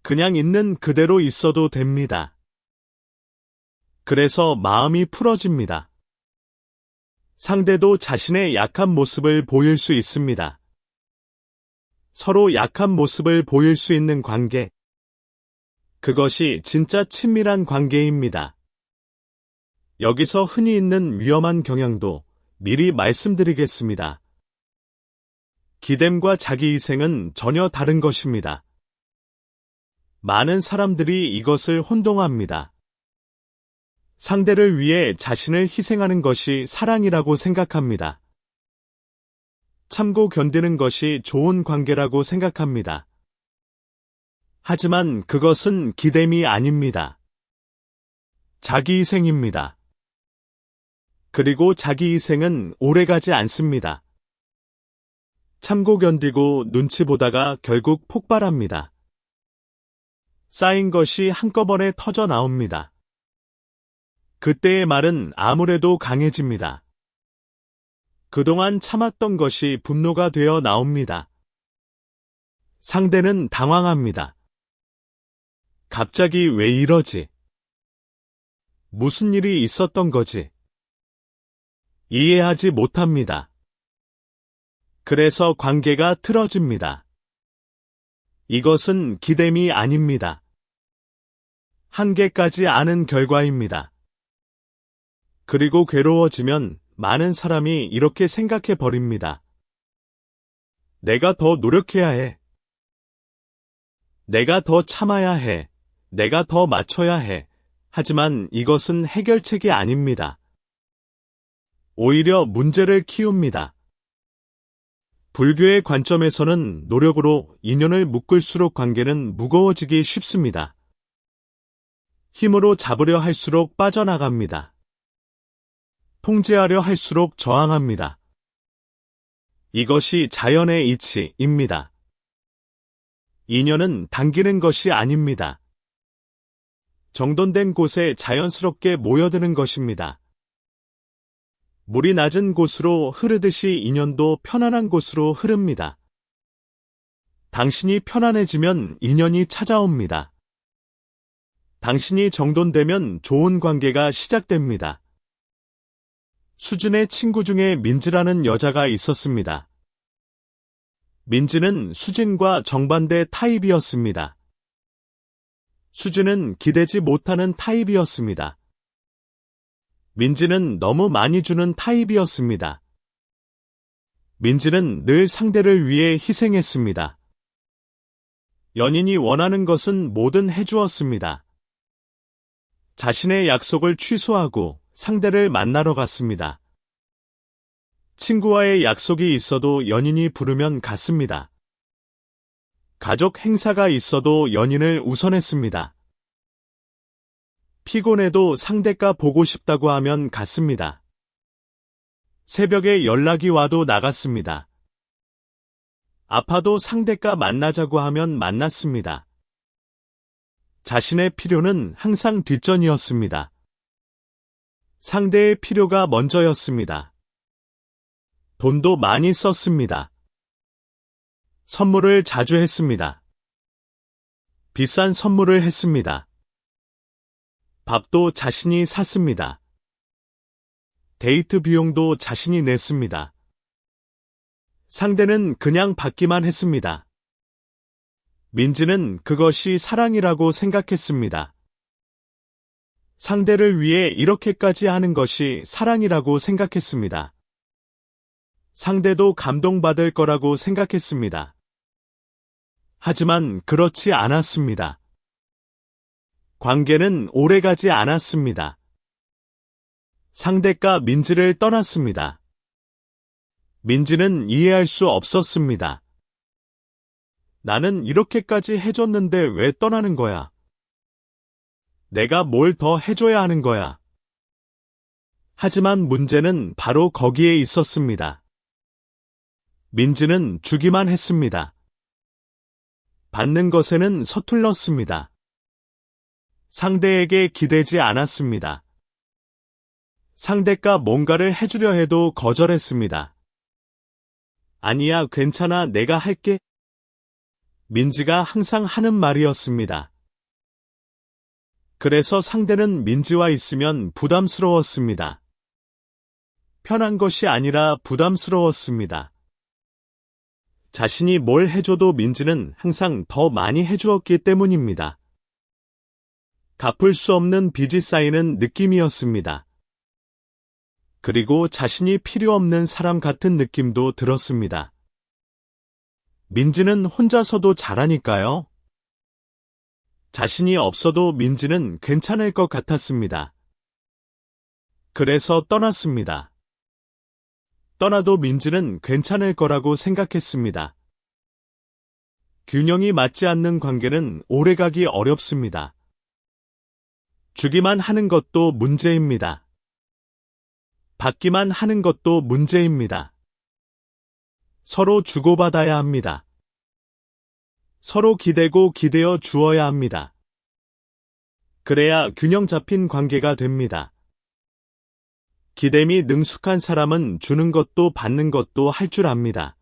그냥 있는 그대로 있어도 됩니다. 그래서 마음이 풀어집니다. 상대도 자신의 약한 모습을 보일 수 있습니다. 서로 약한 모습을 보일 수 있는 관계. 그것이 진짜 친밀한 관계입니다. 여기서 흔히 있는 위험한 경향도 미리 말씀드리겠습니다. 기댐과 자기희생은 전혀 다른 것입니다. 많은 사람들이 이것을 혼동합니다. 상대를 위해 자신을 희생하는 것이 사랑이라고 생각합니다. 참고 견디는 것이 좋은 관계라고 생각합니다. 하지만 그것은 기댐이 아닙니다. 자기희생입니다. 그리고 자기희생은 오래가지 않습니다. 참고 견디고 눈치 보다가 결국 폭발합니다. 쌓인 것이 한꺼번에 터져 나옵니다. 그때의 말은 아무래도 강해집니다. 그동안 참았던 것이 분노가 되어 나옵니다. 상대는 당황합니다. 갑자기 왜 이러지? 무슨 일이 있었던 거지? 이해하지 못합니다. 그래서 관계가 틀어집니다. 이것은 기댐이 아닙니다. 한계까지 아는 결과입니다. 그리고 괴로워지면 많은 사람이 이렇게 생각해 버립니다. 내가 더 노력해야 해. 내가 더 참아야 해. 내가 더 맞춰야 해. 하지만 이것은 해결책이 아닙니다. 오히려 문제를 키웁니다. 불교의 관점에서는 노력으로 인연을 묶을수록 관계는 무거워지기 쉽습니다. 힘으로 잡으려 할수록 빠져나갑니다. 통제하려 할수록 저항합니다. 이것이 자연의 이치입니다. 인연은 당기는 것이 아닙니다. 정돈된 곳에 자연스럽게 모여드는 것입니다. 물이 낮은 곳으로 흐르듯이 인연도 편안한 곳으로 흐릅니다. 당신이 편안해지면 인연이 찾아옵니다. 당신이 정돈되면 좋은 관계가 시작됩니다. 수진의 친구 중에 민지라는 여자가 있었습니다. 민지는 수진과 정반대 타입이었습니다. 수진은 기대지 못하는 타입이었습니다. 민지는 너무 많이 주는 타입이었습니다. 민지는 늘 상대를 위해 희생했습니다. 연인이 원하는 것은 뭐든 해주었습니다. 자신의 약속을 취소하고 상대를 만나러 갔습니다. 친구와의 약속이 있어도 연인이 부르면 갔습니다. 가족 행사가 있어도 연인을 우선했습니다. 피곤해도 상대가 보고 싶다고 하면 갔습니다. 새벽에 연락이 와도 나갔습니다. 아파도 상대가 만나자고 하면 만났습니다. 자신의 필요는 항상 뒷전이었습니다. 상대의 필요가 먼저였습니다. 돈도 많이 썼습니다. 선물을 자주 했습니다. 비싼 선물을 했습니다. 밥도 자신이 샀습니다. 데이트 비용도 자신이 냈습니다. 상대는 그냥 받기만 했습니다. 민지는 그것이 사랑이라고 생각했습니다. 상대를 위해 이렇게까지 하는 것이 사랑이라고 생각했습니다. 상대도 감동받을 거라고 생각했습니다. 하지만 그렇지 않았습니다. 관계는 오래가지 않았습니다. 상대가 민지를 떠났습니다. 민지는 이해할 수 없었습니다. 나는 이렇게까지 해줬는데 왜 떠나는 거야? 내가 뭘 더 해줘야 하는 거야? 하지만 문제는 바로 거기에 있었습니다. 민지는 주기만 했습니다. 받는 것에는 서툴렀습니다. 상대에게 기대지 않았습니다. 상대가 뭔가를 해주려 해도 거절했습니다. 아니야, 괜찮아, 내가 할게. 민지가 항상 하는 말이었습니다. 그래서 상대는 민지와 있으면 부담스러웠습니다. 편한 것이 아니라 부담스러웠습니다. 자신이 뭘 해줘도 민지는 항상 더 많이 해주었기 때문입니다. 갚을 수 없는 빚이 쌓이는 느낌이었습니다. 그리고 자신이 필요 없는 사람 같은 느낌도 들었습니다. 민지는 혼자서도 잘하니까요. 자신이 없어도 민지는 괜찮을 것 같았습니다. 그래서 떠났습니다. 떠나도 민지는 괜찮을 거라고 생각했습니다. 균형이 맞지 않는 관계는 오래가기 어렵습니다. 주기만 하는 것도 문제입니다. 받기만 하는 것도 문제입니다. 서로 주고받아야 합니다. 서로 기대고 기대어 주어야 합니다. 그래야 균형 잡힌 관계가 됩니다. 기댐이 능숙한 사람은 주는 것도 받는 것도 할 줄 압니다.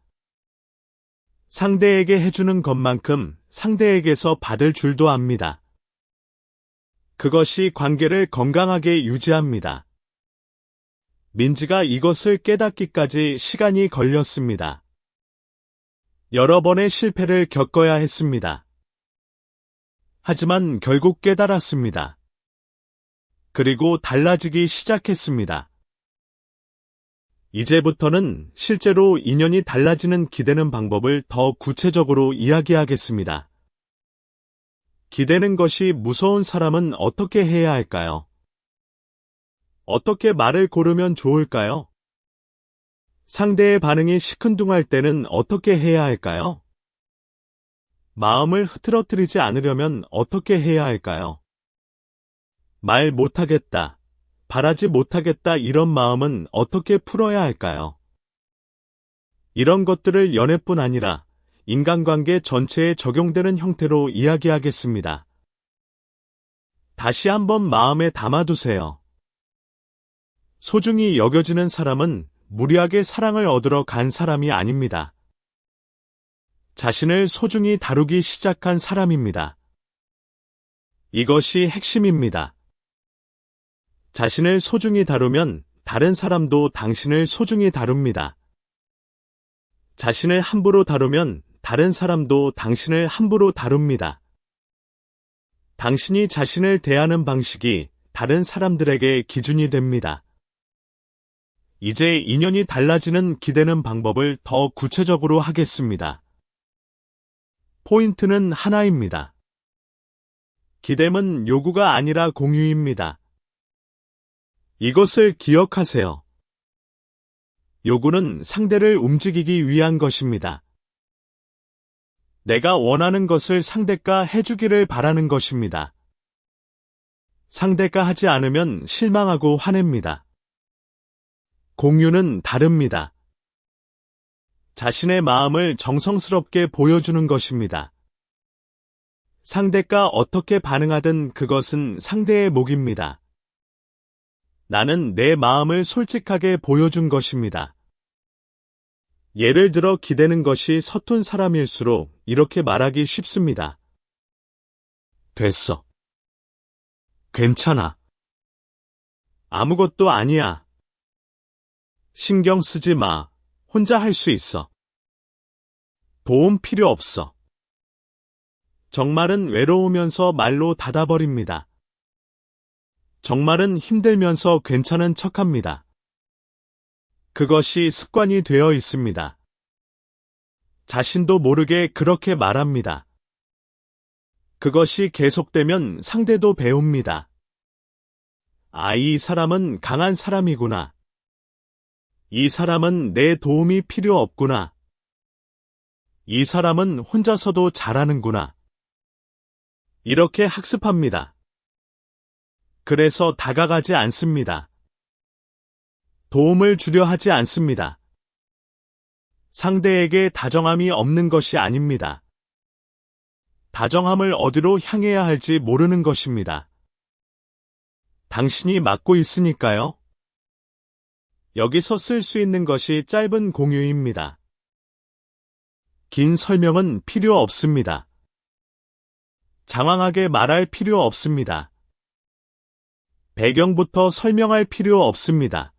상대에게 해주는 것만큼 상대에게서 받을 줄도 압니다. 그것이 관계를 건강하게 유지합니다. 민지가 이것을 깨닫기까지 시간이 걸렸습니다. 여러 번의 실패를 겪어야 했습니다. 하지만 결국 깨달았습니다. 그리고 달라지기 시작했습니다. 이제부터는 실제로 인연이 달라지는 기대는 방법을 더 구체적으로 이야기하겠습니다. 기대는 것이 무서운 사람은 어떻게 해야 할까요? 어떻게 말을 고르면 좋을까요? 상대의 반응이 시큰둥할 때는 어떻게 해야 할까요? 마음을 흐트러뜨리지 않으려면 어떻게 해야 할까요? 말 못하겠다, 바라지 못하겠다 이런 마음은 어떻게 풀어야 할까요? 이런 것들을 연애뿐 아니라 인간관계 전체에 적용되는 형태로 이야기하겠습니다. 다시 한번 마음에 담아두세요. 소중히 여겨지는 사람은 무리하게 사랑을 얻으러 간 사람이 아닙니다. 자신을 소중히 다루기 시작한 사람입니다. 이것이 핵심입니다. 자신을 소중히 다루면 다른 사람도 당신을 소중히 다룹니다. 자신을 함부로 다루면 다른 사람도 당신을 함부로 다룹니다. 당신이 자신을 대하는 방식이 다른 사람들에게 기준이 됩니다. 이제 인연이 달라지는 기대는 방법을 더 구체적으로 하겠습니다. 포인트는 하나입니다. 기댐은 요구가 아니라 공유입니다. 이것을 기억하세요. 요구는 상대를 움직이기 위한 것입니다. 내가 원하는 것을 상대가 해주기를 바라는 것입니다. 상대가 하지 않으면 실망하고 화냅니다. 공유는 다릅니다. 자신의 마음을 정성스럽게 보여주는 것입니다. 상대가 어떻게 반응하든 그것은 상대의 몫입니다. 나는 내 마음을 솔직하게 보여준 것입니다. 예를 들어 기대는 것이 서툰 사람일수록 이렇게 말하기 쉽습니다. 됐어. 괜찮아. 아무것도 아니야. 신경 쓰지 마. 혼자 할 수 있어. 도움 필요 없어. 정말은 외로우면서 말로 닫아버립니다. 정말은 힘들면서 괜찮은 척합니다. 그것이 습관이 되어 있습니다. 자신도 모르게 그렇게 말합니다. 그것이 계속되면 상대도 배웁니다. 아, 이 사람은 강한 사람이구나. 이 사람은 내 도움이 필요 없구나. 이 사람은 혼자서도 잘하는구나. 이렇게 학습합니다. 그래서 다가가지 않습니다. 도움을 주려 하지 않습니다. 상대에게 다정함이 없는 것이 아닙니다. 다정함을 어디로 향해야 할지 모르는 것입니다. 당신이 맡고 있으니까요. 여기서 쓸 수 있는 것이 짧은 공유입니다. 긴 설명은 필요 없습니다. 장황하게 말할 필요 없습니다. 배경부터 설명할 필요 없습니다.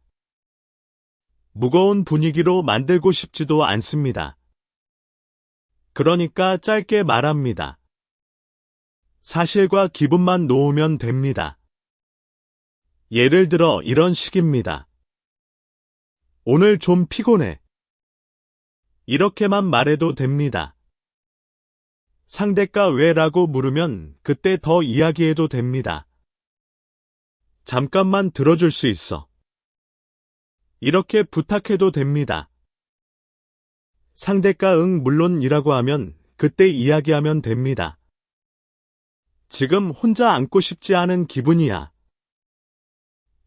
무거운 분위기로 만들고 싶지도 않습니다. 그러니까 짧게 말합니다. 사실과 기분만 놓으면 됩니다. 예를 들어 이런 식입니다. 오늘 좀 피곤해. 이렇게만 말해도 됩니다. 상대가 왜라고 물으면 그때 더 이야기해도 됩니다. 잠깐만 들어줄 수 있어. 이렇게 부탁해도 됩니다. 상대가 응 물론이라고 하면 그때 이야기하면 됩니다. 지금 혼자 앉고 싶지 않은 기분이야.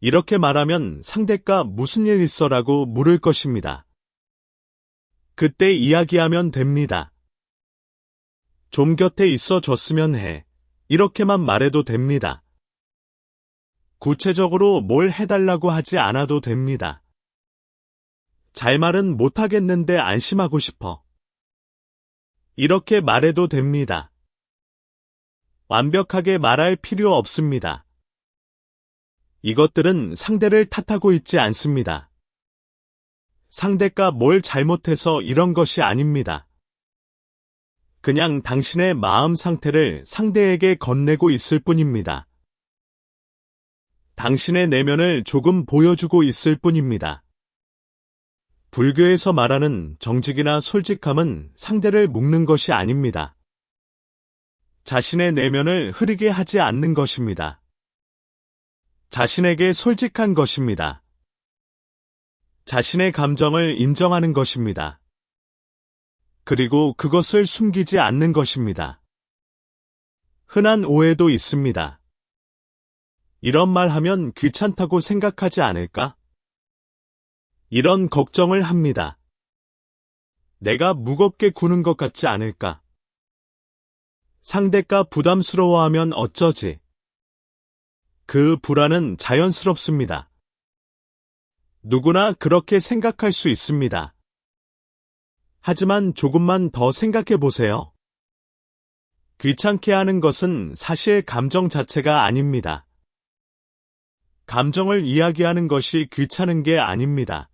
이렇게 말하면 상대가 무슨 일 있어라고 물을 것입니다. 그때 이야기하면 됩니다. 좀 곁에 있어 줬으면 해. 이렇게만 말해도 됩니다. 구체적으로 뭘 해달라고 하지 않아도 됩니다. 잘 말은 못하겠는데 안심하고 싶어. 이렇게 말해도 됩니다. 완벽하게 말할 필요 없습니다. 이것들은 상대를 탓하고 있지 않습니다. 상대가 뭘 잘못해서 이런 것이 아닙니다. 그냥 당신의 마음 상태를 상대에게 건네고 있을 뿐입니다. 당신의 내면을 조금 보여주고 있을 뿐입니다. 불교에서 말하는 정직이나 솔직함은 상대를 묶는 것이 아닙니다. 자신의 내면을 흐리게 하지 않는 것입니다. 자신에게 솔직한 것입니다. 자신의 감정을 인정하는 것입니다. 그리고 그것을 숨기지 않는 것입니다. 흔한 오해도 있습니다. 이런 말 하면 귀찮다고 생각하지 않을까? 이런 걱정을 합니다. 내가 무겁게 구는 것 같지 않을까? 상대가 부담스러워하면 어쩌지? 그 불안은 자연스럽습니다. 누구나 그렇게 생각할 수 있습니다. 하지만 조금만 더 생각해 보세요. 귀찮게 하는 것은 사실 감정 자체가 아닙니다. 감정을 이야기하는 것이 귀찮은 게 아닙니다.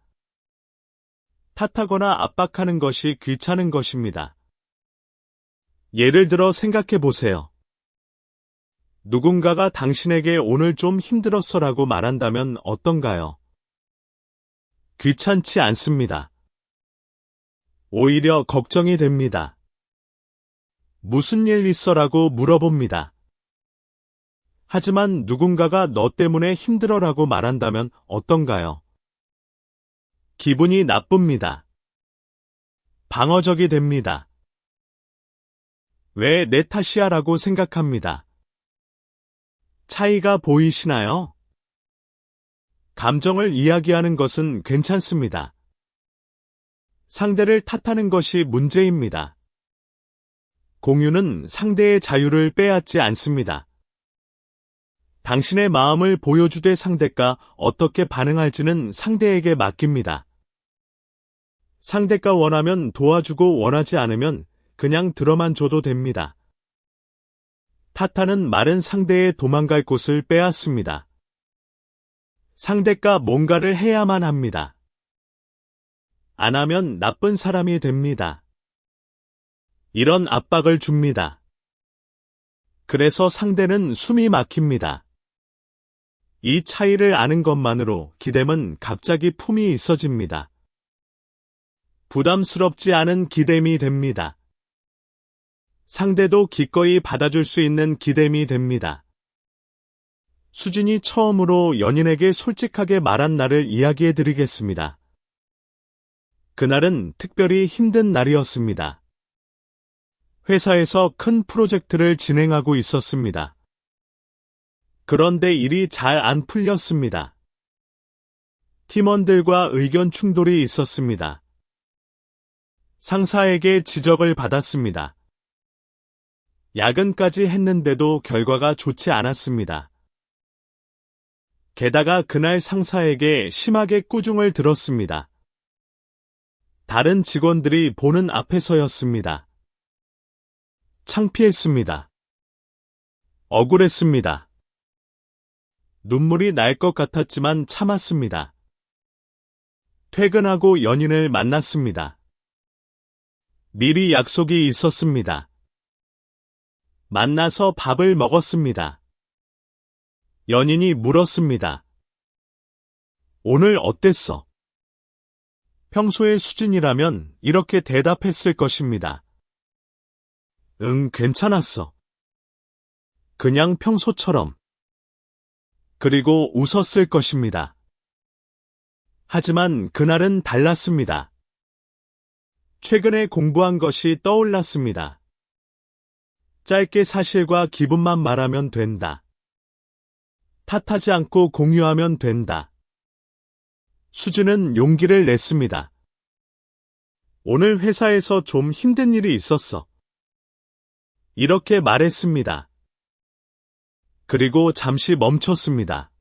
탓하거나 압박하는 것이 귀찮은 것입니다. 예를 들어 생각해 보세요. 누군가가 당신에게 오늘 좀 힘들었어라고 말한다면 어떤가요? 귀찮지 않습니다. 오히려 걱정이 됩니다. 무슨 일 있어라고 물어봅니다. 하지만 누군가가 너 때문에 힘들어라고 말한다면 어떤가요? 기분이 나쁩니다. 방어적이 됩니다. 왜 내 탓이야 라고 생각합니다. 차이가 보이시나요? 감정을 이야기하는 것은 괜찮습니다. 상대를 탓하는 것이 문제입니다. 공유는 상대의 자유를 빼앗지 않습니다. 당신의 마음을 보여주되 상대가 어떻게 반응할지는 상대에게 맡깁니다. 상대가 원하면 도와주고 원하지 않으면 그냥 들어만 줘도 됩니다. 탓하는 말은 상대의 도망갈 곳을 빼앗습니다. 상대가 뭔가를 해야만 합니다. 안 하면 나쁜 사람이 됩니다. 이런 압박을 줍니다. 그래서 상대는 숨이 막힙니다. 이 차이를 아는 것만으로 기댐은 갑자기 품이 있어집니다. 부담스럽지 않은 기댐이 됩니다. 상대도 기꺼이 받아줄 수 있는 기댐이 됩니다. 수진이 처음으로 연인에게 솔직하게 말한 날을 이야기해 드리겠습니다. 그날은 특별히 힘든 날이었습니다. 회사에서 큰 프로젝트를 진행하고 있었습니다. 그런데 일이 잘 안 풀렸습니다. 팀원들과 의견 충돌이 있었습니다. 상사에게 지적을 받았습니다. 야근까지 했는데도 결과가 좋지 않았습니다. 게다가 그날 상사에게 심하게 꾸중을 들었습니다. 다른 직원들이 보는 앞에서였습니다. 창피했습니다. 억울했습니다. 눈물이 날 것 같았지만 참았습니다. 퇴근하고 연인을 만났습니다. 미리 약속이 있었습니다. 만나서 밥을 먹었습니다. 연인이 물었습니다. 오늘 어땠어? 평소의 수진이라면 이렇게 대답했을 것입니다. 응, 괜찮았어. 그냥 평소처럼. 그리고 웃었을 것입니다. 하지만 그날은 달랐습니다. 최근에 공부한 것이 떠올랐습니다. 짧게 사실과 기분만 말하면 된다. 탓하지 않고 공유하면 된다. 수진은 용기를 냈습니다. 오늘 회사에서 좀 힘든 일이 있었어. 이렇게 말했습니다. 그리고 잠시 멈췄습니다.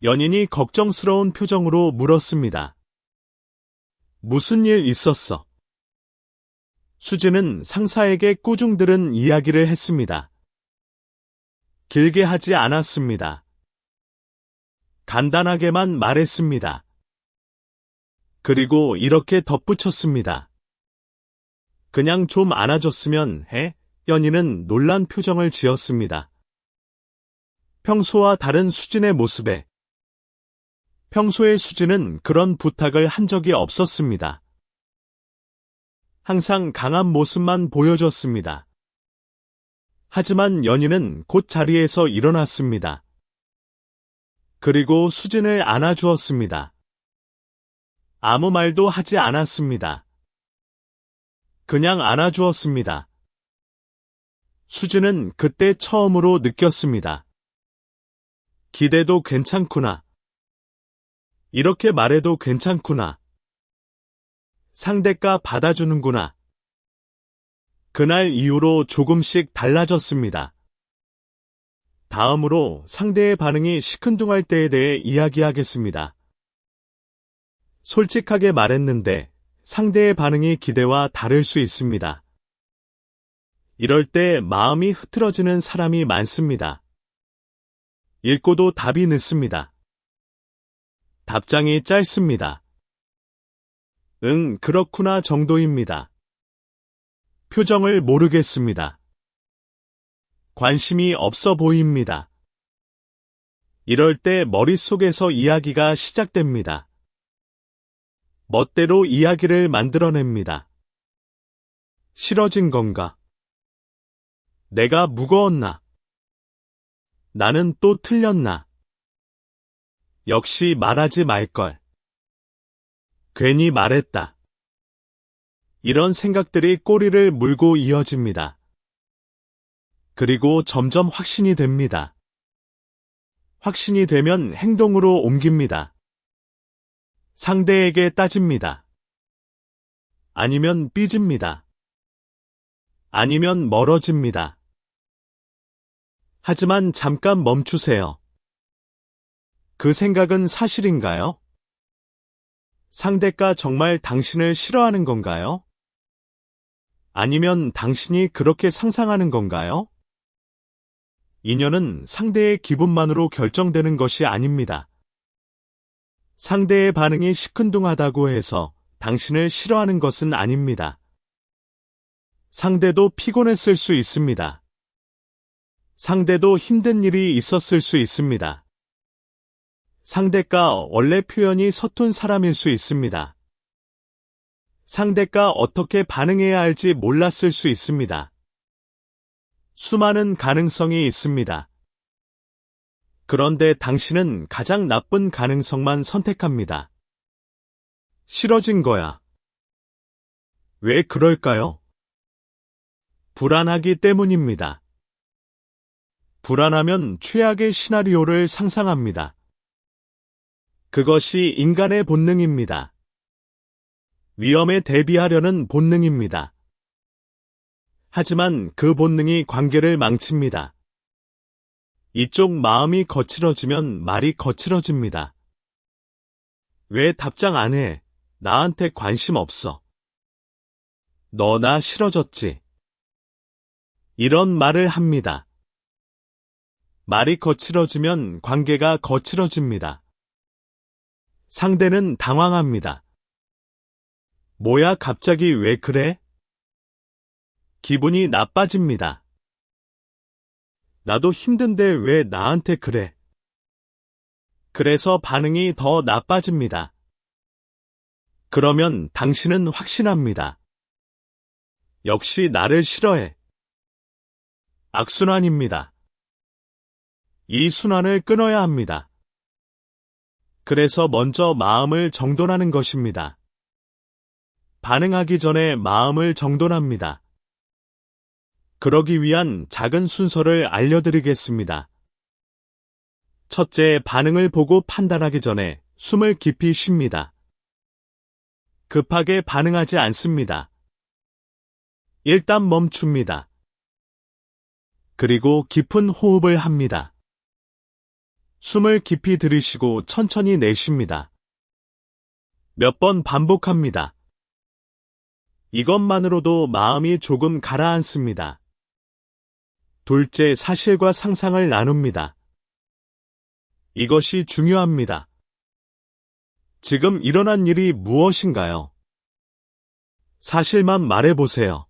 연인이 걱정스러운 표정으로 물었습니다. 무슨 일 있었어? 수지는 상사에게 꾸중 들은 이야기를 했습니다. 길게 하지 않았습니다. 간단하게만 말했습니다. 그리고 이렇게 덧붙였습니다. 그냥 좀 안아줬으면 해? 연인은 놀란 표정을 지었습니다. 평소와 다른 수진의 모습에 평소의 수진은 그런 부탁을 한 적이 없었습니다. 항상 강한 모습만 보여줬습니다. 하지만 연인은 곧 자리에서 일어났습니다. 그리고 수진을 안아주었습니다. 아무 말도 하지 않았습니다. 그냥 안아주었습니다. 수진은 그때 처음으로 느꼈습니다. 기대도 괜찮구나. 이렇게 말해도 괜찮구나. 상대가 받아주는구나. 그날 이후로 조금씩 달라졌습니다. 다음으로 상대의 반응이 시큰둥할 때에 대해 이야기하겠습니다. 솔직하게 말했는데 상대의 반응이 기대와 다를 수 있습니다. 이럴 때 마음이 흐트러지는 사람이 많습니다. 읽고도 답이 늦습니다. 답장이 짧습니다. 응, 그렇구나 정도입니다. 표정을 모르겠습니다. 관심이 없어 보입니다. 이럴 때 머릿속에서 이야기가 시작됩니다. 멋대로 이야기를 만들어냅니다. 싫어진 건가? 내가 무거웠나? 나는 또 틀렸나? 역시 말하지 말걸. 괜히 말했다. 이런 생각들이 꼬리를 물고 이어집니다. 그리고 점점 확신이 됩니다. 확신이 되면 행동으로 옮깁니다. 상대에게 따집니다. 아니면 삐집니다. 아니면 멀어집니다. 하지만 잠깐 멈추세요. 그 생각은 사실인가요? 상대가 정말 당신을 싫어하는 건가요? 아니면 당신이 그렇게 상상하는 건가요? 인연은 상대의 기분만으로 결정되는 것이 아닙니다. 상대의 반응이 시큰둥하다고 해서 당신을 싫어하는 것은 아닙니다. 상대도 피곤했을 수 있습니다. 상대도 힘든 일이 있었을 수 있습니다. 상대가 원래 표현이 서툰 사람일 수 있습니다. 상대가 어떻게 반응해야 할지 몰랐을 수 있습니다. 수많은 가능성이 있습니다. 그런데 당신은 가장 나쁜 가능성만 선택합니다. 싫어진 거야. 왜 그럴까요? 불안하기 때문입니다. 불안하면 최악의 시나리오를 상상합니다. 그것이 인간의 본능입니다. 위험에 대비하려는 본능입니다. 하지만 그 본능이 관계를 망칩니다. 이쪽 마음이 거칠어지면 말이 거칠어집니다. 왜 답장 안 해? 나한테 관심 없어. 너 나 싫어졌지? 이런 말을 합니다. 말이 거칠어지면 관계가 거칠어집니다. 상대는 당황합니다. 뭐야 갑자기 왜 그래? 기분이 나빠집니다. 나도 힘든데 왜 나한테 그래? 그래서 반응이 더 나빠집니다. 그러면 당신은 확신합니다. 역시 나를 싫어해. 악순환입니다. 이 순환을 끊어야 합니다. 그래서 먼저 마음을 정돈하는 것입니다. 반응하기 전에 마음을 정돈합니다. 그러기 위한 작은 순서를 알려드리겠습니다. 첫째, 반응을 보고 판단하기 전에 숨을 깊이 쉽니다. 급하게 반응하지 않습니다. 일단 멈춥니다. 그리고 깊은 호흡을 합니다. 숨을 깊이 들이쉬고 천천히 내쉽니다. 몇 번 반복합니다. 이것만으로도 마음이 조금 가라앉습니다. 둘째, 사실과 상상을 나눕니다. 이것이 중요합니다. 지금 일어난 일이 무엇인가요? 사실만 말해보세요.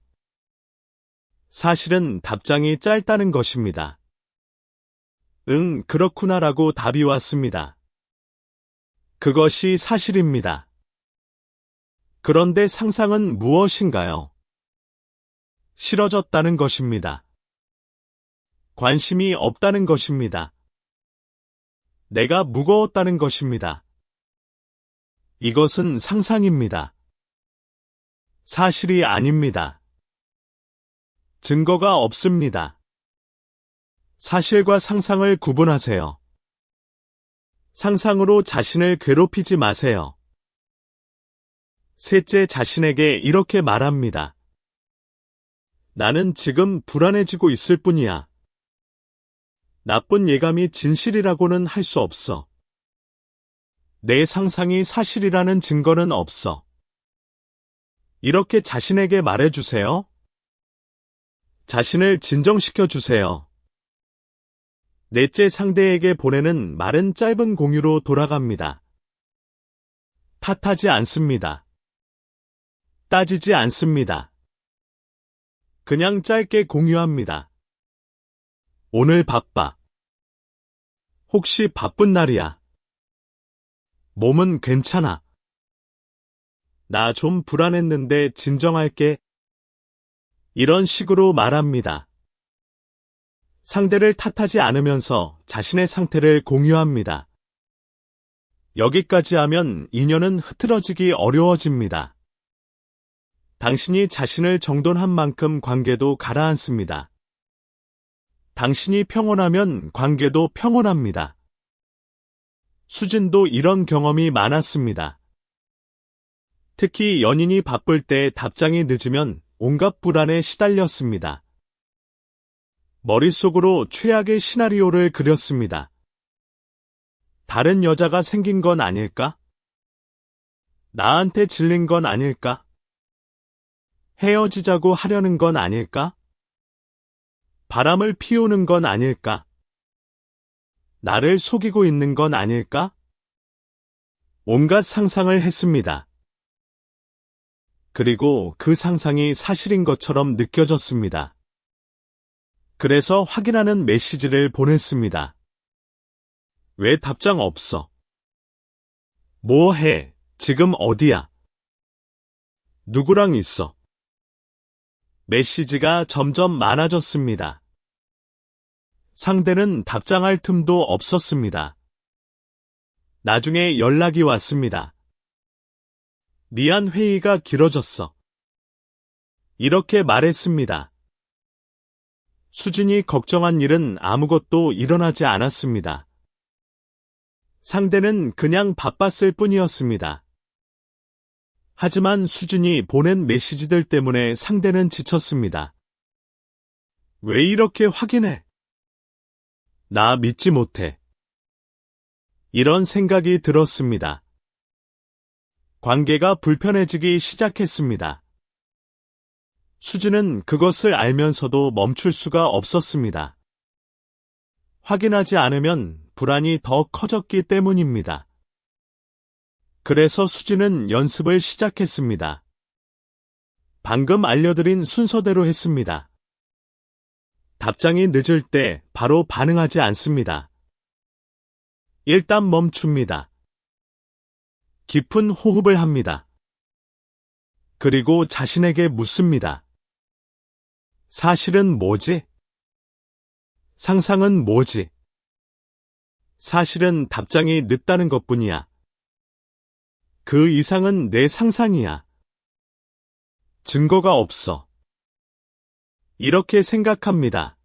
사실은 답장이 짧다는 것입니다. 응, 그렇구나라고 답이 왔습니다. 그것이 사실입니다. 그런데 상상은 무엇인가요? 싫어졌다는 것입니다. 관심이 없다는 것입니다. 내가 무거웠다는 것입니다. 이것은 상상입니다. 사실이 아닙니다. 증거가 없습니다. 사실과 상상을 구분하세요. 상상으로 자신을 괴롭히지 마세요. 셋째, 자신에게 이렇게 말합니다. 나는 지금 불안해지고 있을 뿐이야. 나쁜 예감이 진실이라고는 할 수 없어. 내 상상이 사실이라는 증거는 없어. 이렇게 자신에게 말해주세요. 자신을 진정시켜 주세요. 넷째, 상대에게 보내는 말은 짧은 공유로 돌아갑니다. 탓하지 않습니다. 따지지 않습니다. 그냥 짧게 공유합니다. 오늘 바빠. 혹시 바쁜 날이야? 몸은 괜찮아. 나 좀 불안했는데 진정할게. 이런 식으로 말합니다. 상대를 탓하지 않으면서 자신의 상태를 공유합니다. 여기까지 하면 인연은 흐트러지기 어려워집니다. 당신이 자신을 정돈한 만큼 관계도 가라앉습니다. 당신이 평온하면 관계도 평온합니다. 수진도 이런 경험이 많았습니다. 특히 연인이 바쁠 때 답장이 늦으면 온갖 불안에 시달렸습니다. 머릿속으로 최악의 시나리오를 그렸습니다. 다른 여자가 생긴 건 아닐까? 나한테 질린 건 아닐까? 헤어지자고 하려는 건 아닐까? 바람을 피우는 건 아닐까? 나를 속이고 있는 건 아닐까? 온갖 상상을 했습니다. 그리고 그 상상이 사실인 것처럼 느껴졌습니다. 그래서 확인하는 메시지를 보냈습니다. 왜 답장 없어? 뭐 해? 지금 어디야? 누구랑 있어? 메시지가 점점 많아졌습니다. 상대는 답장할 틈도 없었습니다. 나중에 연락이 왔습니다. 미안, 회의가 길어졌어. 이렇게 말했습니다. 수진이 걱정한 일은 아무것도 일어나지 않았습니다. 상대는 그냥 바빴을 뿐이었습니다. 하지만 수진이 보낸 메시지들 때문에 상대는 지쳤습니다. 왜 이렇게 확인해? 나 믿지 못해. 이런 생각이 들었습니다. 관계가 불편해지기 시작했습니다. 수진은 그것을 알면서도 멈출 수가 없었습니다. 확인하지 않으면 불안이 더 커졌기 때문입니다. 그래서 수진은 연습을 시작했습니다. 방금 알려드린 순서대로 했습니다. 답장이 늦을 때 바로 반응하지 않습니다. 일단 멈춥니다. 깊은 호흡을 합니다. 그리고 자신에게 묻습니다. 사실은 뭐지? 상상은 뭐지? 사실은 답장이 늦다는 것뿐이야. 그 이상은 내 상상이야. 증거가 없어. 이렇게 생각합니다.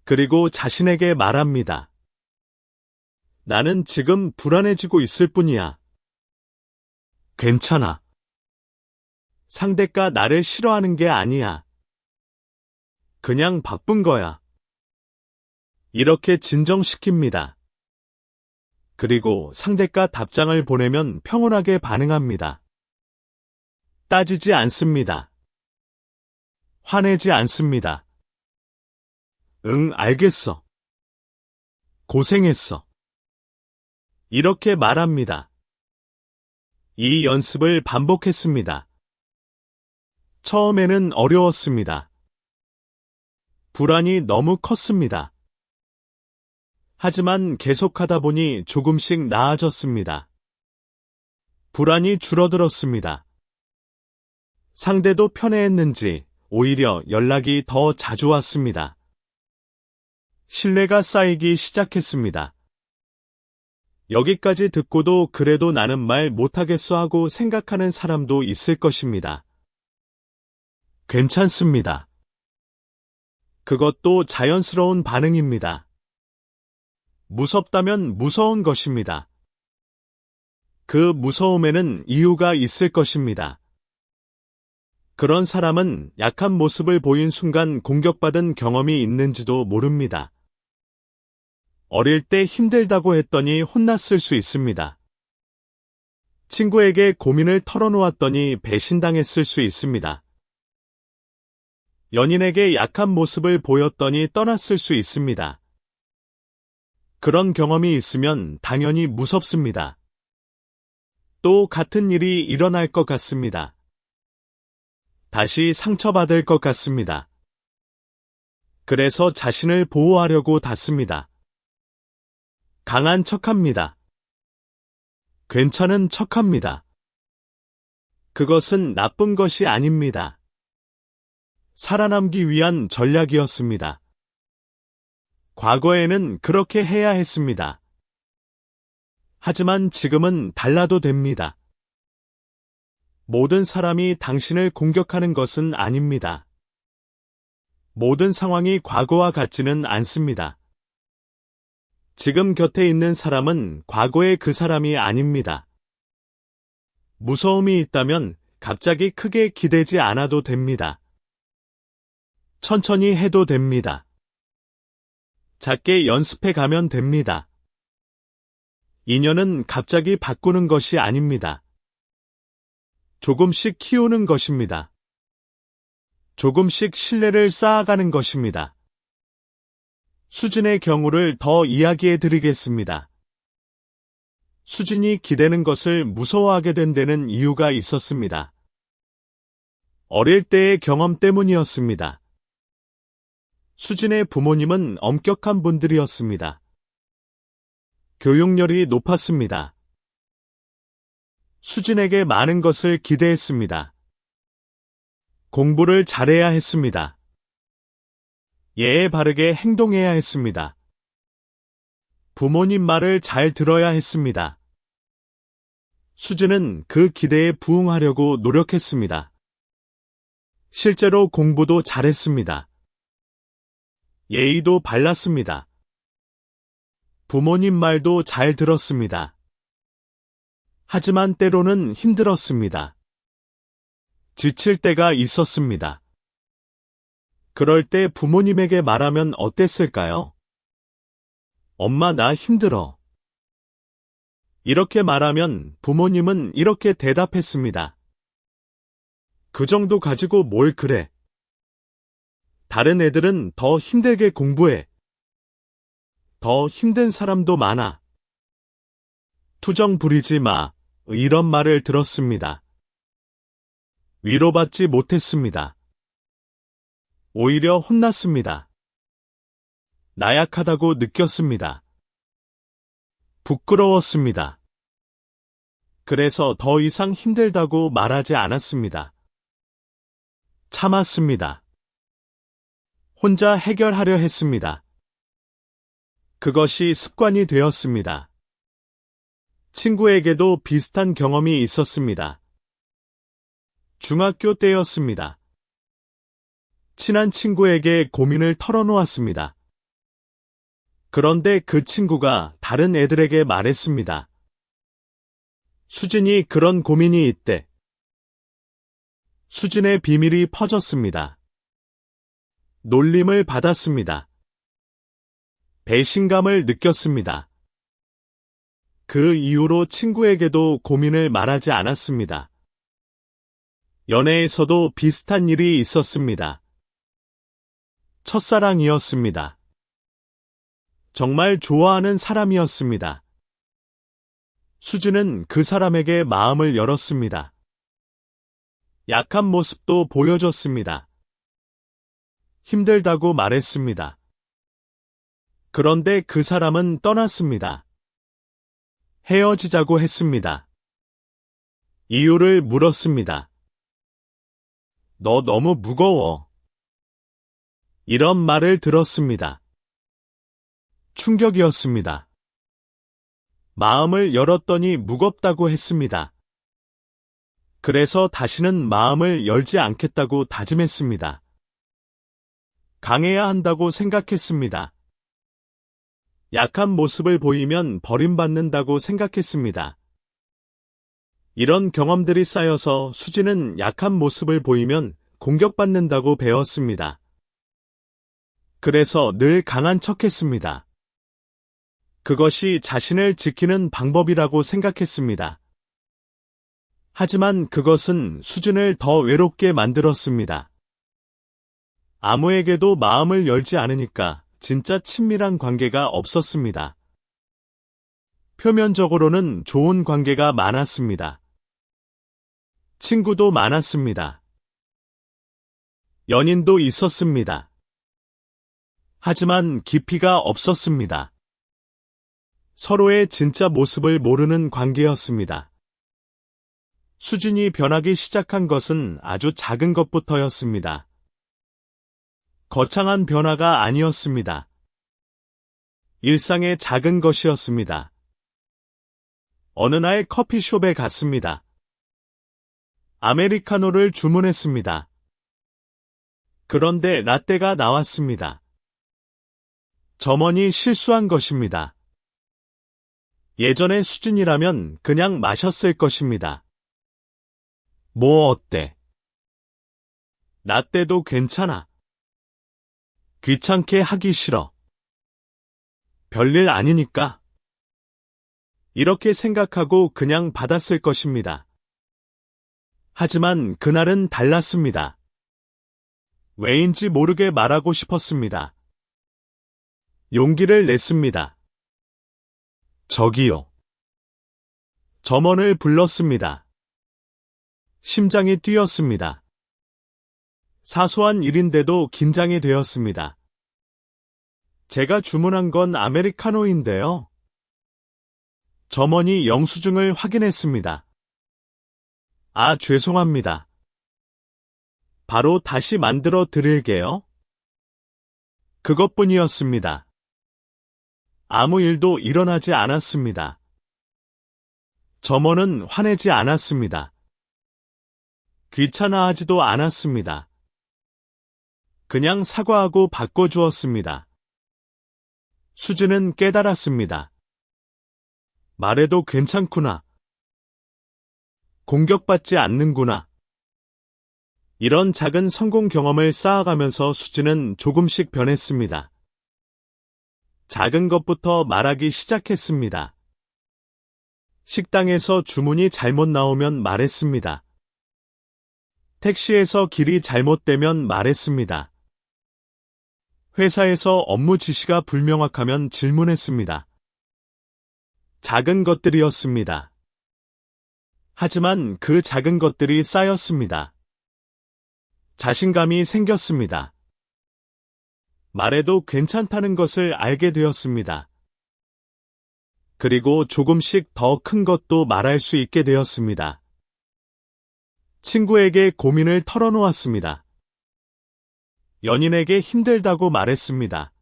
그리고 자신에게 말합니다. 나는 지금 불안해지고 있을 뿐이야. 괜찮아. 상대가 나를 싫어하는 게 아니야. 그냥 바쁜 거야. 이렇게 진정시킵니다. 그리고 상대가 답장을 보내면 평온하게 반응합니다. 따지지 않습니다. 화내지 않습니다. 응, 알겠어. 고생했어. 이렇게 말합니다. 이 연습을 반복했습니다. 처음에는 어려웠습니다. 불안이 너무 컸습니다. 하지만 계속하다 보니 조금씩 나아졌습니다. 불안이 줄어들었습니다. 상대도 편해했는지 오히려 연락이 더 자주 왔습니다. 신뢰가 쌓이기 시작했습니다. 여기까지 듣고도 그래도 나는 말 못하겠어 하고 생각하는 사람도 있을 것입니다. 괜찮습니다. 그것도 자연스러운 반응입니다. 무섭다면 무서운 것입니다. 그 무서움에는 이유가 있을 것입니다. 그런 사람은 약한 모습을 보인 순간 공격받은 경험이 있는지도 모릅니다. 어릴 때 힘들다고 했더니 혼났을 수 있습니다. 친구에게 고민을 털어놓았더니 배신당했을 수 있습니다. 연인에게 약한 모습을 보였더니 떠났을 수 있습니다. 그런 경험이 있으면 당연히 무섭습니다. 또 같은 일이 일어날 것 같습니다. 다시 상처받을 것 같습니다. 그래서 자신을 보호하려고 닫습니다. 강한 척합니다. 괜찮은 척합니다. 그것은 나쁜 것이 아닙니다. 살아남기 위한 전략이었습니다. 과거에는 그렇게 해야 했습니다. 하지만 지금은 달라도 됩니다. 모든 사람이 당신을 공격하는 것은 아닙니다. 모든 상황이 과거와 같지는 않습니다. 지금 곁에 있는 사람은 과거의 그 사람이 아닙니다. 무서움이 있다면 갑자기 크게 기대지 않아도 됩니다. 천천히 해도 됩니다. 작게 연습해 가면 됩니다. 인연은 갑자기 바꾸는 것이 아닙니다. 조금씩 키우는 것입니다. 조금씩 신뢰를 쌓아가는 것입니다. 수진의 경우를 더 이야기해 드리겠습니다. 수진이 기대는 것을 무서워하게 된 데는 이유가 있었습니다. 어릴 때의 경험 때문이었습니다. 수진의 부모님은 엄격한 분들이었습니다. 교육열이 높았습니다. 수진에게 많은 것을 기대했습니다. 공부를 잘해야 했습니다. 예에 바르게 행동해야 했습니다. 부모님 말을 잘 들어야 했습니다. 수진은 그 기대에 부응하려고 노력했습니다. 실제로 공부도 잘했습니다. 예의도 발랐습니다. 부모님 말도 잘 들었습니다. 하지만 때로는 힘들었습니다. 지칠 때가 있었습니다. 그럴 때 부모님에게 말하면 어땠을까요? 엄마, 나 힘들어. 이렇게 말하면 부모님은 이렇게 대답했습니다. 그 정도 가지고 뭘 그래? 다른 애들은 더 힘들게 공부해. 더 힘든 사람도 많아. 투정 부리지 마. 이런 말을 들었습니다. 위로받지 못했습니다. 오히려 혼났습니다. 나약하다고 느꼈습니다. 부끄러웠습니다. 그래서 더 이상 힘들다고 말하지 않았습니다. 참았습니다. 혼자 해결하려 했습니다. 그것이 습관이 되었습니다. 친구에게도 비슷한 경험이 있었습니다. 중학교 때였습니다. 친한 친구에게 고민을 털어놓았습니다. 그런데 그 친구가 다른 애들에게 말했습니다. 수진이 그런 고민이 있대. 수진의 비밀이 퍼졌습니다. 놀림을 받았습니다. 배신감을 느꼈습니다. 그 이후로 친구에게도 고민을 말하지 않았습니다. 연애에서도 비슷한 일이 있었습니다. 첫사랑이었습니다. 정말 좋아하는 사람이었습니다. 수지는 그 사람에게 마음을 열었습니다. 약한 모습도 보여줬습니다. 힘들다고 말했습니다. 그런데 그 사람은 떠났습니다. 헤어지자고 했습니다. 이유를 물었습니다. 너 너무 무거워. 이런 말을 들었습니다. 충격이었습니다. 마음을 열었더니 무겁다고 했습니다. 그래서 다시는 마음을 열지 않겠다고 다짐했습니다. 강해야 한다고 생각했습니다. 약한 모습을 보이면 버림받는다고 생각했습니다. 이런 경험들이 쌓여서 수지는 약한 모습을 보이면 공격받는다고 배웠습니다. 그래서 늘 강한 척했습니다. 그것이 자신을 지키는 방법이라고 생각했습니다. 하지만 그것은 수진을 더 외롭게 만들었습니다. 아무에게도 마음을 열지 않으니까 진짜 친밀한 관계가 없었습니다. 표면적으로는 좋은 관계가 많았습니다. 친구도 많았습니다. 연인도 있었습니다. 하지만 깊이가 없었습니다. 서로의 진짜 모습을 모르는 관계였습니다. 수진이 변하기 시작한 것은 아주 작은 것부터였습니다. 거창한 변화가 아니었습니다. 일상의 작은 것이었습니다. 어느 날 커피숍에 갔습니다. 아메리카노를 주문했습니다. 그런데 라떼가 나왔습니다. 점원이 실수한 것입니다. 예전에 수진이라면 그냥 마셨을 것입니다. 뭐 어때? 라떼도 괜찮아. 귀찮게 하기 싫어. 별일 아니니까. 이렇게 생각하고 그냥 받았을 것입니다. 하지만 그날은 달랐습니다. 왜인지 모르게 말하고 싶었습니다. 용기를 냈습니다. 저기요. 점원을 불렀습니다. 심장이 뛰었습니다. 사소한 일인데도 긴장이 되었습니다. 제가 주문한 건 아메리카노인데요. 점원이 영수증을 확인했습니다. 아, 죄송합니다. 바로 다시 만들어 드릴게요. 그것뿐이었습니다. 아무 일도 일어나지 않았습니다. 점원은 화내지 않았습니다. 귀찮아하지도 않았습니다. 그냥 사과하고 바꿔주었습니다. 수지는 깨달았습니다. 말해도 괜찮구나. 공격받지 않는구나. 이런 작은 성공 경험을 쌓아가면서 수지는 조금씩 변했습니다. 작은 것부터 말하기 시작했습니다. 식당에서 주문이 잘못 나오면 말했습니다. 택시에서 길이 잘못되면 말했습니다. 회사에서 업무 지시가 불명확하면 질문했습니다. 작은 것들이었습니다. 하지만 그 작은 것들이 쌓였습니다. 자신감이 생겼습니다. 말해도 괜찮다는 것을 알게 되었습니다. 그리고 조금씩 더 큰 것도 말할 수 있게 되었습니다. 친구에게 고민을 털어놓았습니다. 연인에게 힘들다고 말했습니다.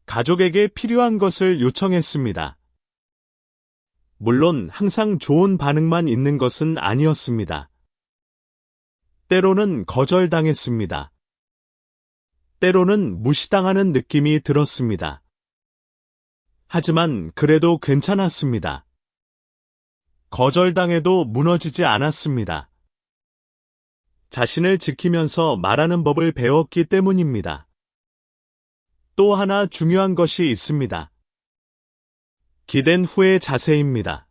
가족에게 필요한 것을 요청했습니다. 물론 항상 좋은 반응만 있는 것은 아니었습니다. 때로는 거절당했습니다. 때로는 무시당하는 느낌이 들었습니다. 하지만 그래도 괜찮았습니다. 거절당해도 무너지지 않았습니다. 자신을 지키면서 말하는 법을 배웠기 때문입니다. 또 하나 중요한 것이 있습니다. 기댄 후의 자세입니다.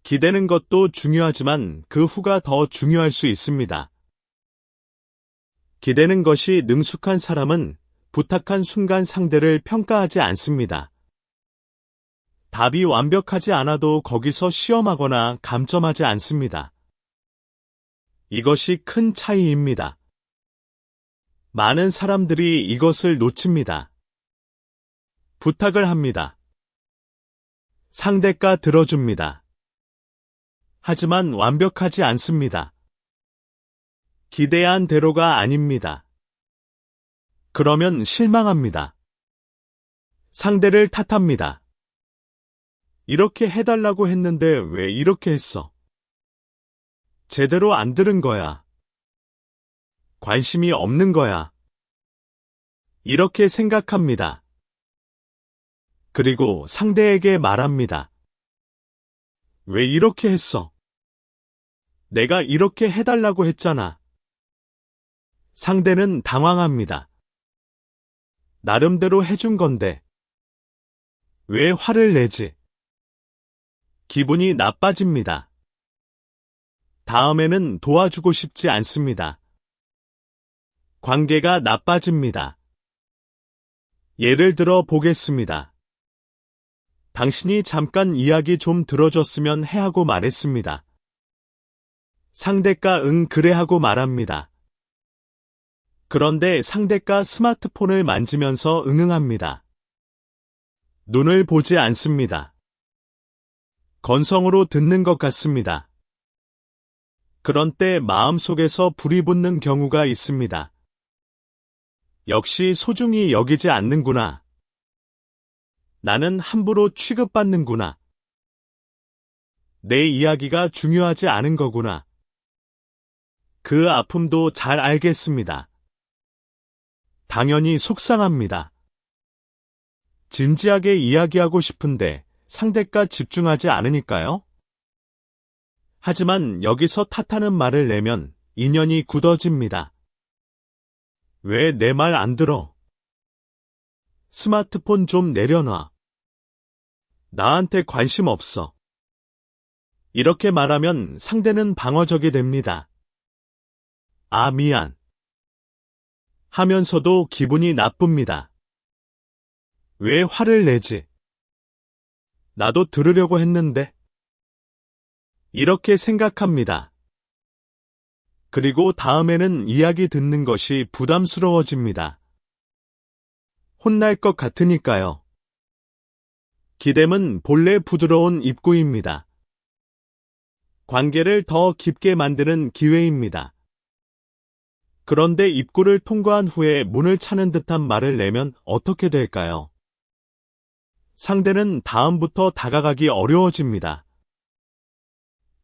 기대는 것도 중요하지만 그 후가 더 중요할 수 있습니다. 기대는 것이 능숙한 사람은 부탁한 순간 상대를 평가하지 않습니다. 답이 완벽하지 않아도 거기서 시험하거나 감점하지 않습니다. 이것이 큰 차이입니다. 많은 사람들이 이것을 놓칩니다. 부탁을 합니다. 상대가 들어줍니다. 하지만 완벽하지 않습니다. 기대한 대로가 아닙니다. 그러면 실망합니다. 상대를 탓합니다. 이렇게 해달라고 했는데 왜 이렇게 했어? 제대로 안 들은 거야. 관심이 없는 거야. 이렇게 생각합니다. 그리고 상대에게 말합니다. 왜 이렇게 했어? 내가 이렇게 해달라고 했잖아. 상대는 당황합니다. 나름대로 해준 건데. 왜 화를 내지? 기분이 나빠집니다. 다음에는 도와주고 싶지 않습니다. 관계가 나빠집니다. 예를 들어 보겠습니다. 당신이 잠깐 이야기 좀 들어줬으면 해 하고 말했습니다. 상대가 응 그래 하고 말합니다. 그런데 상대가 스마트폰을 만지면서 응응합니다. 눈을 보지 않습니다. 건성으로 듣는 것 같습니다. 그런 때 마음속에서 불이 붙는 경우가 있습니다. 역시 소중히 여기지 않는구나. 나는 함부로 취급받는구나. 내 이야기가 중요하지 않은 거구나. 그 아픔도 잘 알겠습니다. 당연히 속상합니다. 진지하게 이야기하고 싶은데 상대가 집중하지 않으니까요. 하지만 여기서 탓하는 말을 내면 인연이 굳어집니다. 왜 내 말 안 들어? 스마트폰 좀 내려놔. 나한테 관심 없어. 이렇게 말하면 상대는 방어적이 됩니다. 아, 미안. 하면서도 기분이 나쁩니다. 왜 화를 내지? 나도 들으려고 했는데. 이렇게 생각합니다. 그리고 다음에는 이야기 듣는 것이 부담스러워집니다. 혼날 것 같으니까요. 기댐은 본래 부드러운 입구입니다. 관계를 더 깊게 만드는 기회입니다. 그런데 입구를 통과한 후에 문을 차는 듯한 말을 내면 어떻게 될까요? 상대는 다음부터 다가가기 어려워집니다.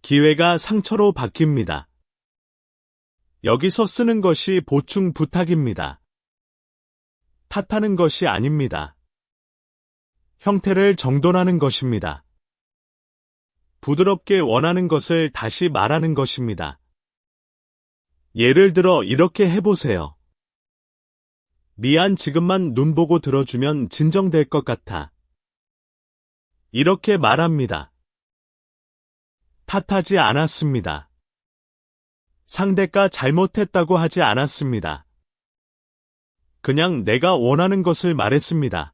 기회가 상처로 바뀝니다. 여기서 쓰는 것이 보충 부탁입니다. 탓하는 것이 아닙니다. 형태를 정돈하는 것입니다. 부드럽게 원하는 것을 다시 말하는 것입니다. 예를 들어 이렇게 해보세요. 미안, 지금만 눈 보고 들어주면 진정될 것 같아. 이렇게 말합니다. 탓하지 않았습니다. 상대가 잘못했다고 하지 않았습니다. 그냥 내가 원하는 것을 말했습니다.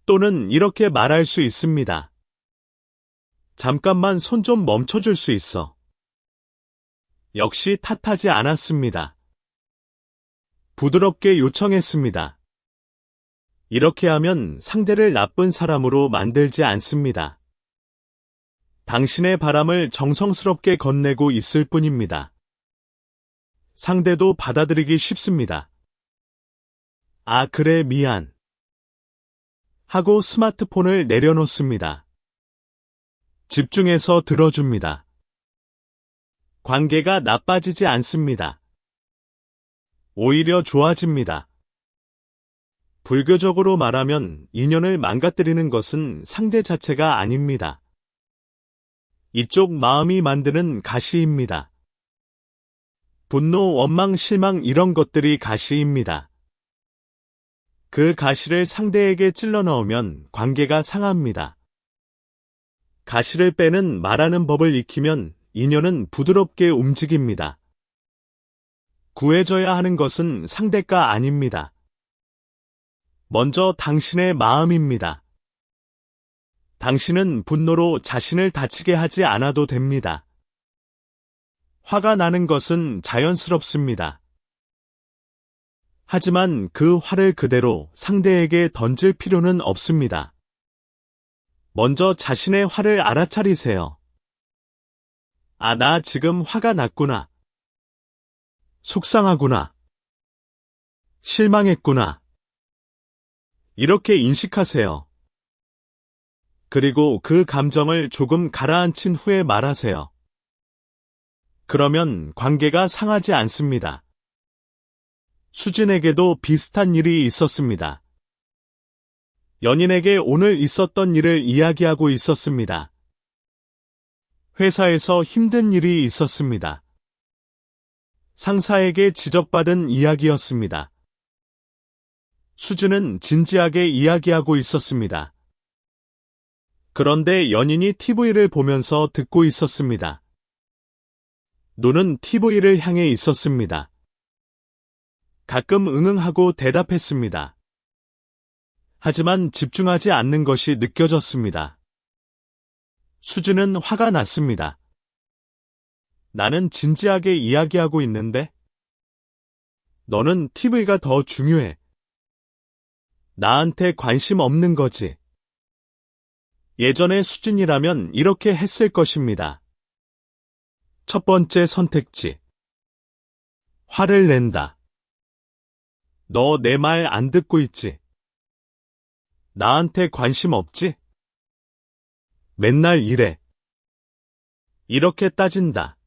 또는 이렇게 말할 수 있습니다. 잠깐만 손 좀 멈춰줄 수 있어. 역시 탓하지 않았습니다. 부드럽게 요청했습니다. 이렇게 하면 상대를 나쁜 사람으로 만들지 않습니다. 당신의 바람을 정성스럽게 건네고 있을 뿐입니다. 상대도 받아들이기 쉽습니다. 아, 그래, 미안. 하고 스마트폰을 내려놓습니다. 집중해서 들어줍니다. 관계가 나빠지지 않습니다. 오히려 좋아집니다. 불교적으로 말하면 인연을 망가뜨리는 것은 상대 자체가 아닙니다. 이쪽 마음이 만드는 가시입니다. 분노, 원망, 실망 이런 것들이 가시입니다. 그 가시를 상대에게 찔러 넣으면 관계가 상합니다. 가시를 빼는 말하는 법을 익히면 인연은 부드럽게 움직입니다. 구해줘야 하는 것은 상대가 아닙니다. 먼저 당신의 마음입니다. 당신은 분노로 자신을 다치게 하지 않아도 됩니다. 화가 나는 것은 자연스럽습니다. 하지만 그 화를 그대로 상대에게 던질 필요는 없습니다. 먼저 자신의 화를 알아차리세요. 아, 나 지금 화가 났구나. 속상하구나. 실망했구나. 이렇게 인식하세요. 그리고 그 감정을 조금 가라앉힌 후에 말하세요. 그러면 관계가 상하지 않습니다. 수진에게도 비슷한 일이 있었습니다. 연인에게 오늘 있었던 일을 이야기하고 있었습니다. 회사에서 힘든 일이 있었습니다. 상사에게 지적받은 이야기였습니다. 수진은 진지하게 이야기하고 있었습니다. 그런데 연인이 TV를 보면서 듣고 있었습니다. 눈은 TV를 향해 있었습니다. 가끔 응응하고 대답했습니다. 하지만 집중하지 않는 것이 느껴졌습니다. 수진은 화가 났습니다. 나는 진지하게 이야기하고 있는데? 너는 TV가 더 중요해. 나한테 관심 없는 거지. 예전의 수진이라면 이렇게 했을 것입니다. 첫 번째 선택지. 화를 낸다. 너 내 말 안 듣고 있지? 나한테 관심 없지? 맨날 이래. 이렇게 따진다.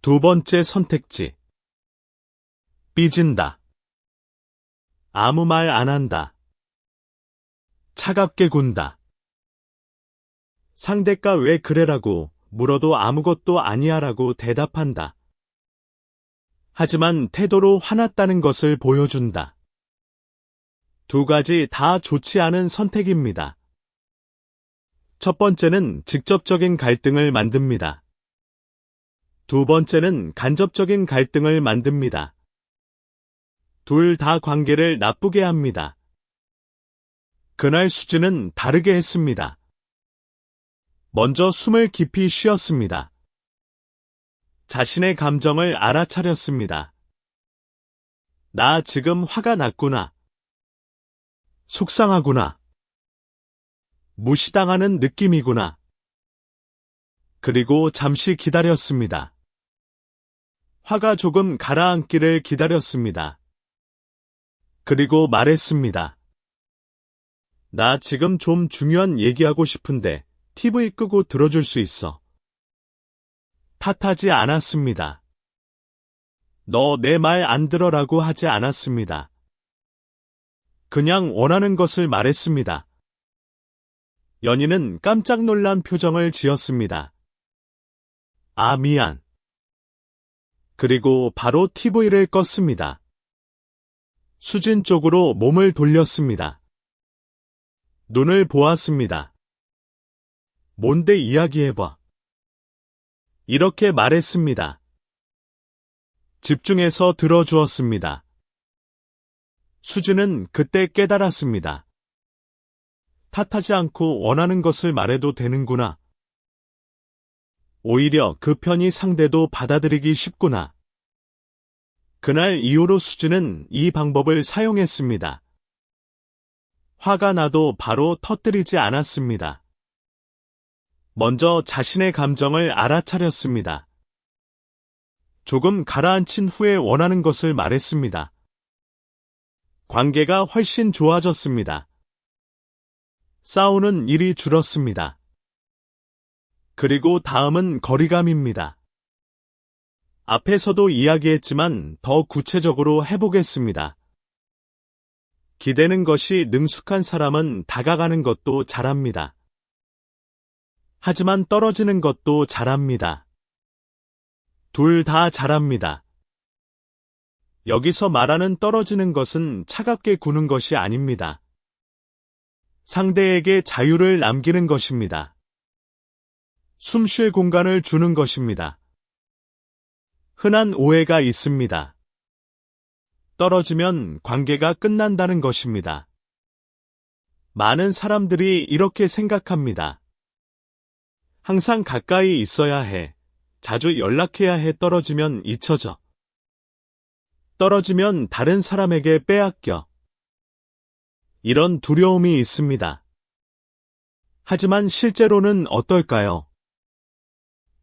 두 번째 선택지. 삐진다. 아무 말 안 한다. 차갑게 군다. 상대가 왜 그래라고 물어도 아무것도 아니야라고 대답한다. 하지만 태도로 화났다는 것을 보여준다. 두 가지 다 좋지 않은 선택입니다. 첫 번째는 직접적인 갈등을 만듭니다. 두 번째는 간접적인 갈등을 만듭니다. 둘 다 관계를 나쁘게 합니다. 그날 수진은 다르게 했습니다. 먼저 숨을 깊이 쉬었습니다. 자신의 감정을 알아차렸습니다. 나 지금 화가 났구나. 속상하구나. 무시당하는 느낌이구나. 그리고 잠시 기다렸습니다. 화가 조금 가라앉기를 기다렸습니다. 그리고 말했습니다. 나 지금 좀 중요한 얘기하고 싶은데 TV 끄고 들어줄 수 있어. 탓하지 않았습니다. 너 내 말 안 들어라고 하지 않았습니다. 그냥 원하는 것을 말했습니다. 연인은 깜짝 놀란 표정을 지었습니다. 아, 미안. 그리고 바로 TV를 껐습니다. 수진 쪽으로 몸을 돌렸습니다. 눈을 보았습니다. 뭔데 이야기해봐. 이렇게 말했습니다. 집중해서 들어주었습니다. 수진은 그때 깨달았습니다. 탓하지 않고 원하는 것을 말해도 되는구나. 오히려 그 편이 상대도 받아들이기 쉽구나. 그날 이후로 수진은 이 방법을 사용했습니다. 화가 나도 바로 터뜨리지 않았습니다. 먼저 자신의 감정을 알아차렸습니다. 조금 가라앉힌 후에 원하는 것을 말했습니다. 관계가 훨씬 좋아졌습니다. 싸우는 일이 줄었습니다. 그리고 다음은 거리감입니다. 앞에서도 이야기했지만 더 구체적으로 해보겠습니다. 기대는 것이 능숙한 사람은 다가가는 것도 잘합니다. 하지만 떨어지는 것도 잘합니다. 둘 다 잘합니다. 여기서 말하는 떨어지는 것은 차갑게 구는 것이 아닙니다. 상대에게 자유를 남기는 것입니다. 숨 쉴 공간을 주는 것입니다. 흔한 오해가 있습니다. 떨어지면 관계가 끝난다는 것입니다. 많은 사람들이 이렇게 생각합니다. 항상 가까이 있어야 해. 자주 연락해야 해. 떨어지면 잊혀져. 떨어지면 다른 사람에게 빼앗겨. 이런 두려움이 있습니다. 하지만 실제로는 어떨까요?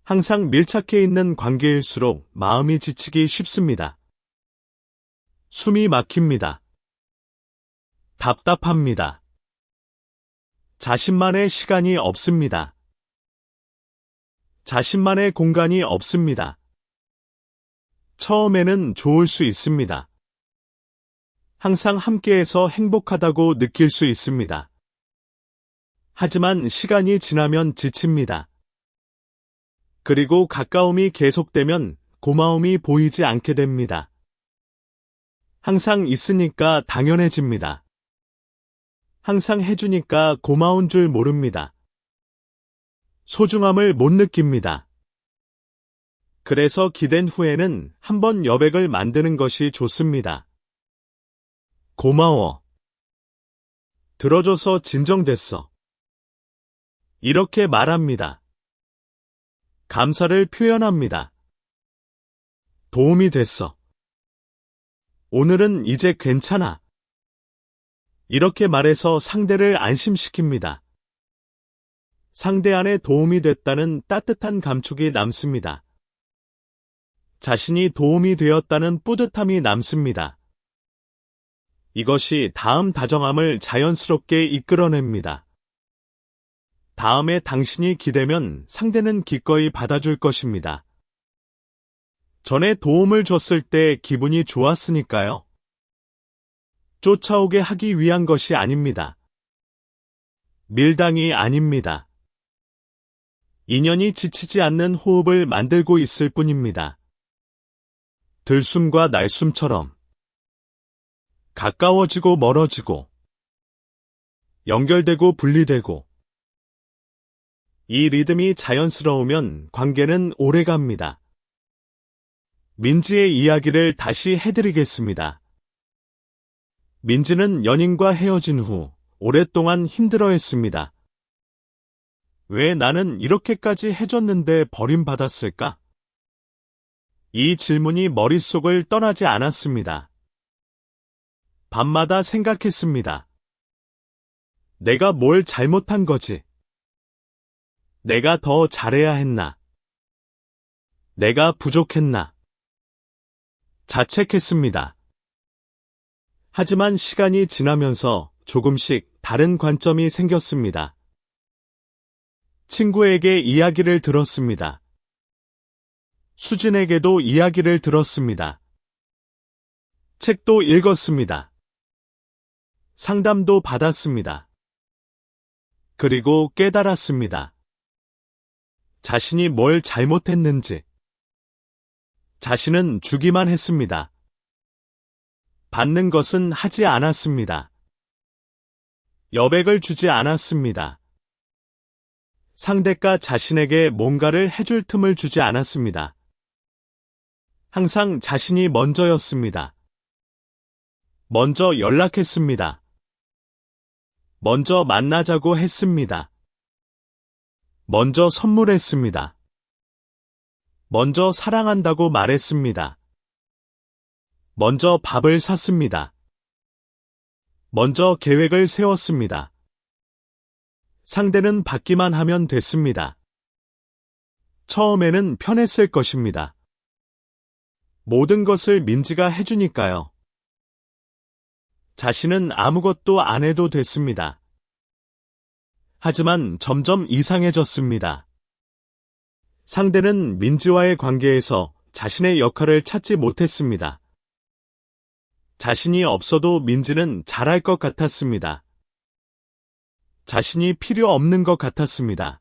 항상 밀착해 있는 관계일수록 마음이 지치기 쉽습니다. 숨이 막힙니다. 답답합니다. 자신만의 시간이 없습니다. 자신만의 공간이 없습니다. 처음에는 좋을 수 있습니다. 항상 함께해서 행복하다고 느낄 수 있습니다. 하지만 시간이 지나면 지칩니다. 그리고 가까움이 계속되면 고마움이 보이지 않게 됩니다. 항상 있으니까 당연해집니다. 항상 해주니까 고마운 줄 모릅니다. 소중함을 못 느낍니다. 그래서 기댄 후에는 한번 여백을 만드는 것이 좋습니다. 고마워. 들어줘서 진정됐어. 이렇게 말합니다. 감사를 표현합니다. 도움이 됐어. 오늘은 이제 괜찮아. 이렇게 말해서 상대를 안심시킵니다. 상대 안에 도움이 됐다는 따뜻한 감촉이 남습니다. 자신이 도움이 되었다는 뿌듯함이 남습니다. 이것이 다음 다정함을 자연스럽게 이끌어냅니다. 다음에 당신이 기대면 상대는 기꺼이 받아줄 것입니다. 전에 도움을 줬을 때 기분이 좋았으니까요. 쫓아오게 하기 위한 것이 아닙니다. 밀당이 아닙니다. 인연이 지치지 않는 호흡을 만들고 있을 뿐입니다. 들숨과 날숨처럼 가까워지고 멀어지고 연결되고 분리되고 이 리듬이 자연스러우면 관계는 오래갑니다. 민지의 이야기를 다시 해드리겠습니다. 민지는 연인과 헤어진 후 오랫동안 힘들어했습니다. 왜 나는 이렇게까지 해줬는데 버림받았을까? 이 질문이 머릿속을 떠나지 않았습니다. 밤마다 생각했습니다. 내가 뭘 잘못한 거지? 내가 더 잘해야 했나? 내가 부족했나? 자책했습니다. 하지만 시간이 지나면서 조금씩 다른 관점이 생겼습니다. 친구에게 이야기를 들었습니다. 수진에게도 이야기를 들었습니다. 책도 읽었습니다. 상담도 받았습니다. 그리고 깨달았습니다. 자신이 뭘 잘못했는지. 자신은 주기만 했습니다. 받는 것은 하지 않았습니다. 여백을 주지 않았습니다. 상대가 자신에게 뭔가를 해줄 틈을 주지 않았습니다. 항상 자신이 먼저였습니다. 먼저 연락했습니다. 먼저 만나자고 했습니다. 먼저 선물했습니다. 먼저 사랑한다고 말했습니다. 먼저 밥을 샀습니다. 먼저 계획을 세웠습니다. 상대는 받기만 하면 됐습니다. 처음에는 편했을 것입니다. 모든 것을 민지가 해주니까요. 자신은 아무것도 안 해도 됐습니다. 하지만 점점 이상해졌습니다. 상대는 민지와의 관계에서 자신의 역할을 찾지 못했습니다. 자신이 없어도 민지는 잘할 것 같았습니다. 자신이 필요 없는 것 같았습니다.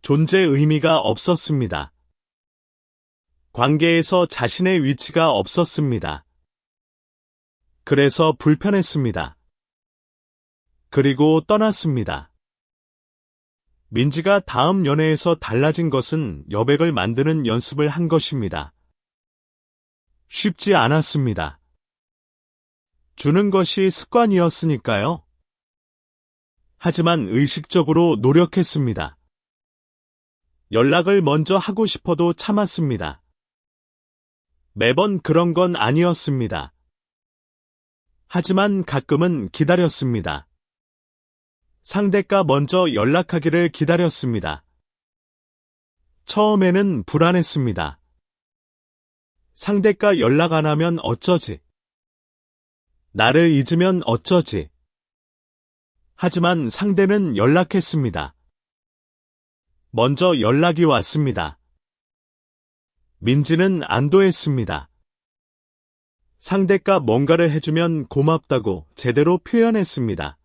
존재 의미가 없었습니다. 관계에서 자신의 위치가 없었습니다. 그래서 불편했습니다. 그리고 떠났습니다. 민지가 다음 연애에서 달라진 것은 여백을 만드는 연습을 한 것입니다. 쉽지 않았습니다. 주는 것이 습관이었으니까요. 하지만 의식적으로 노력했습니다. 연락을 먼저 하고 싶어도 참았습니다. 매번 그런 건 아니었습니다. 하지만 가끔은 기다렸습니다. 상대가 먼저 연락하기를 기다렸습니다. 처음에는 불안했습니다. 상대가 연락 안 하면 어쩌지? 나를 잊으면 어쩌지? 하지만 상대는 연락했습니다. 먼저 연락이 왔습니다. 민지는 안도했습니다. 상대가 뭔가를 해주면 고맙다고 제대로 표현했습니다.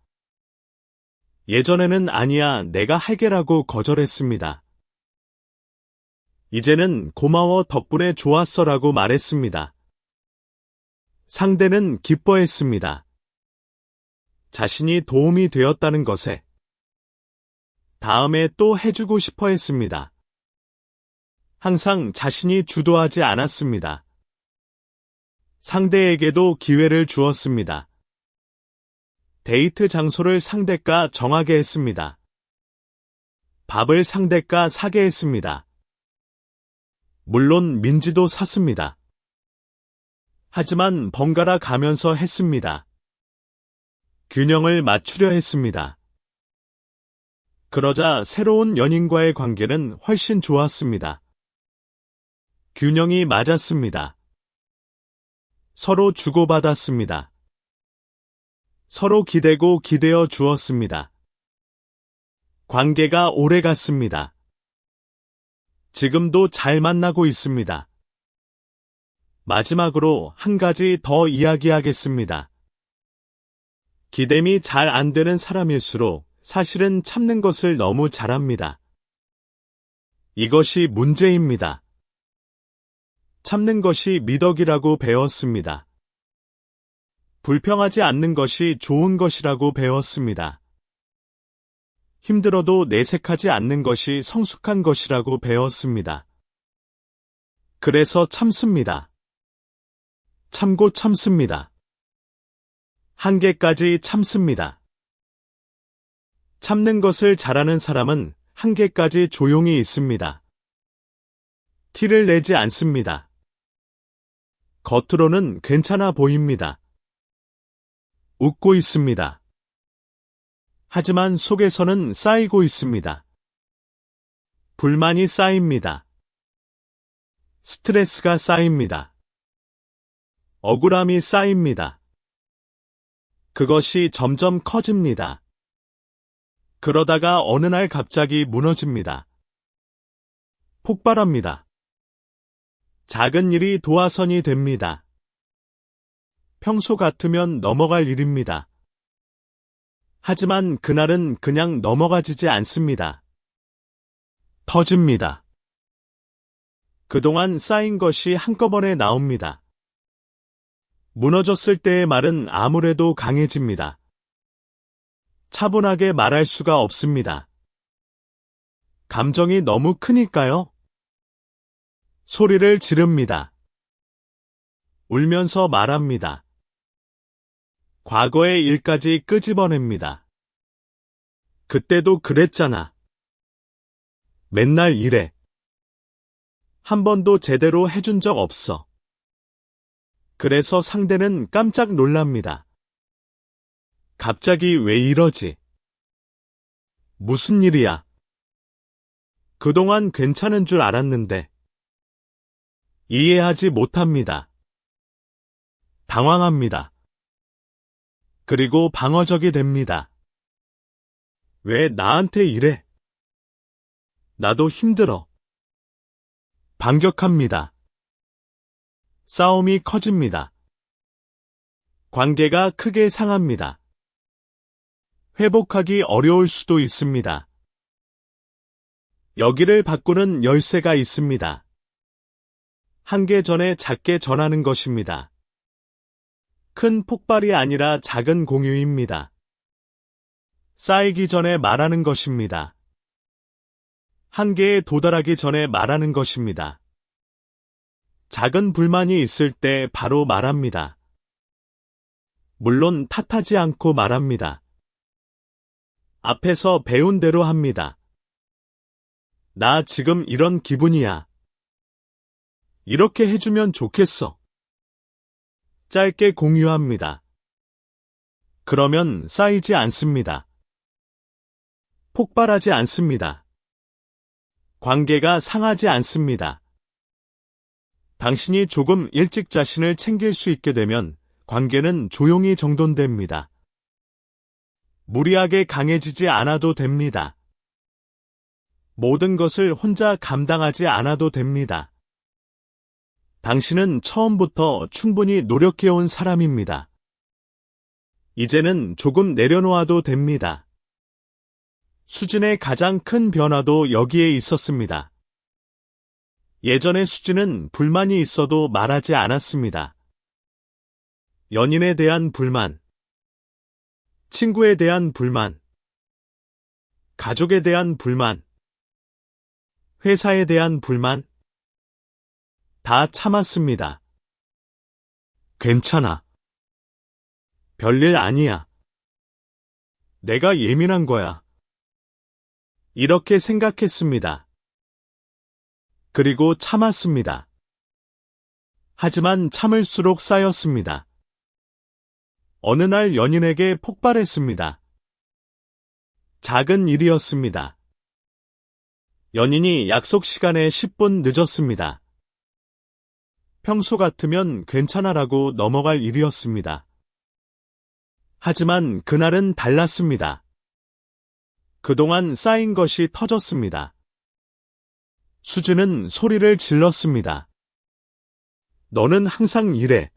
예전에는 아니야, 내가 할게라고 거절했습니다. 이제는 고마워, 덕분에 좋았어라고 말했습니다. 상대는 기뻐했습니다. 자신이 도움이 되었다는 것에. 다음에 또 해주고 싶어 했습니다. 항상 자신이 주도하지 않았습니다. 상대에게도 기회를 주었습니다. 데이트 장소를 상대가 정하게 했습니다. 밥을 상대가 사게 했습니다. 물론 민지도 샀습니다. 하지만 번갈아 가면서 했습니다. 균형을 맞추려 했습니다. 그러자 새로운 연인과의 관계는 훨씬 좋았습니다. 균형이 맞았습니다. 서로 주고받았습니다. 서로 기대고 기대어 주었습니다. 관계가 오래 갔습니다. 지금도 잘 만나고 있습니다. 마지막으로 한 가지 더 이야기하겠습니다. 기댐이 잘 안 되는 사람일수록 사실은 참는 것을 너무 잘합니다. 이것이 문제입니다. 참는 것이 미덕이라고 배웠습니다. 불평하지 않는 것이 좋은 것이라고 배웠습니다. 힘들어도 내색하지 않는 것이 성숙한 것이라고 배웠습니다. 그래서 참습니다. 참고 참습니다. 한계까지 참습니다. 참는 것을 잘하는 사람은 한계까지 조용히 있습니다. 티를 내지 않습니다. 겉으로는 괜찮아 보입니다. 웃고 있습니다. 하지만 속에서는 쌓이고 있습니다. 불만이 쌓입니다. 스트레스가 쌓입니다. 억울함이 쌓입니다. 그것이 점점 커집니다. 그러다가 어느 날 갑자기 무너집니다. 폭발합니다. 작은 일이 도화선이 됩니다. 평소 같으면 넘어갈 일입니다. 하지만 그날은 그냥 넘어가지지 않습니다. 터집니다. 그동안 쌓인 것이 한꺼번에 나옵니다. 무너졌을 때의 말은 아무래도 강해집니다. 차분하게 말할 수가 없습니다. 감정이 너무 크니까요. 소리를 지릅니다. 울면서 말합니다. 과거의 일까지 끄집어냅니다. 그때도 그랬잖아. 맨날 이래. 한 번도 제대로 해준 적 없어. 그래서 상대는 깜짝 놀랍니다. 갑자기 왜 이러지? 무슨 일이야? 그동안 괜찮은 줄 알았는데. 이해하지 못합니다. 당황합니다. 그리고 방어적이 됩니다. 왜 나한테 이래? 나도 힘들어. 반격합니다. 싸움이 커집니다. 관계가 크게 상합니다. 회복하기 어려울 수도 있습니다. 여기를 바꾸는 열쇠가 있습니다. 한계 전에 작게 전하는 것입니다. 큰 폭발이 아니라 작은 공유입니다. 쌓이기 전에 말하는 것입니다. 한계에 도달하기 전에 말하는 것입니다. 작은 불만이 있을 때 바로 말합니다. 물론 탓하지 않고 말합니다. 앞에서 배운 대로 합니다. 나 지금 이런 기분이야. 이렇게 해주면 좋겠어. 짧게 공유합니다. 그러면 쌓이지 않습니다. 폭발하지 않습니다. 관계가 상하지 않습니다. 당신이 조금 일찍 자신을 챙길 수 있게 되면 관계는 조용히 정돈됩니다. 무리하게 강해지지 않아도 됩니다. 모든 것을 혼자 감당하지 않아도 됩니다. 당신은 처음부터 충분히 노력해온 사람입니다. 이제는 조금 내려놓아도 됩니다. 수진의 가장 큰 변화도 여기에 있었습니다. 예전의 수진은 불만이 있어도 말하지 않았습니다. 연인에 대한 불만, 친구에 대한 불만, 가족에 대한 불만, 회사에 대한 불만, 다 참았습니다. 괜찮아. 별일 아니야. 내가 예민한 거야. 이렇게 생각했습니다. 그리고 참았습니다. 하지만 참을수록 쌓였습니다. 어느 날 연인에게 폭발했습니다. 작은 일이었습니다. 연인이 약속 시간에 10분 늦었습니다. 평소 같으면 괜찮아라고 넘어갈 일이었습니다. 하지만 그날은 달랐습니다. 그동안 쌓인 것이 터졌습니다. 수진은 소리를 질렀습니다. 너는 항상 이래.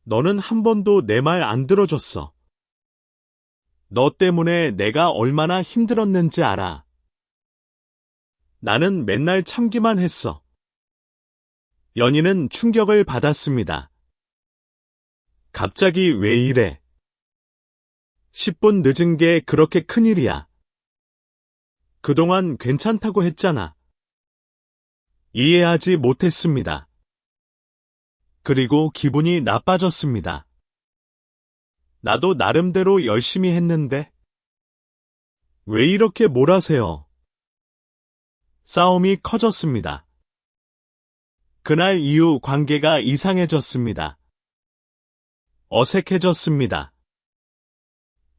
너는 한 번도 내 말 안 들어줬어. 너 때문에 내가 얼마나 힘들었는지 알아. 나는 맨날 참기만 했어. 연인은 충격을 받았습니다. 갑자기 왜 이래? 10분 늦은 게 그렇게 큰일이야. 그동안 괜찮다고 했잖아. 이해하지 못했습니다. 그리고 기분이 나빠졌습니다. 나도 나름대로 열심히 했는데. 왜 이렇게 몰아세요? 싸움이 커졌습니다. 그날 이후 관계가 이상해졌습니다. 어색해졌습니다.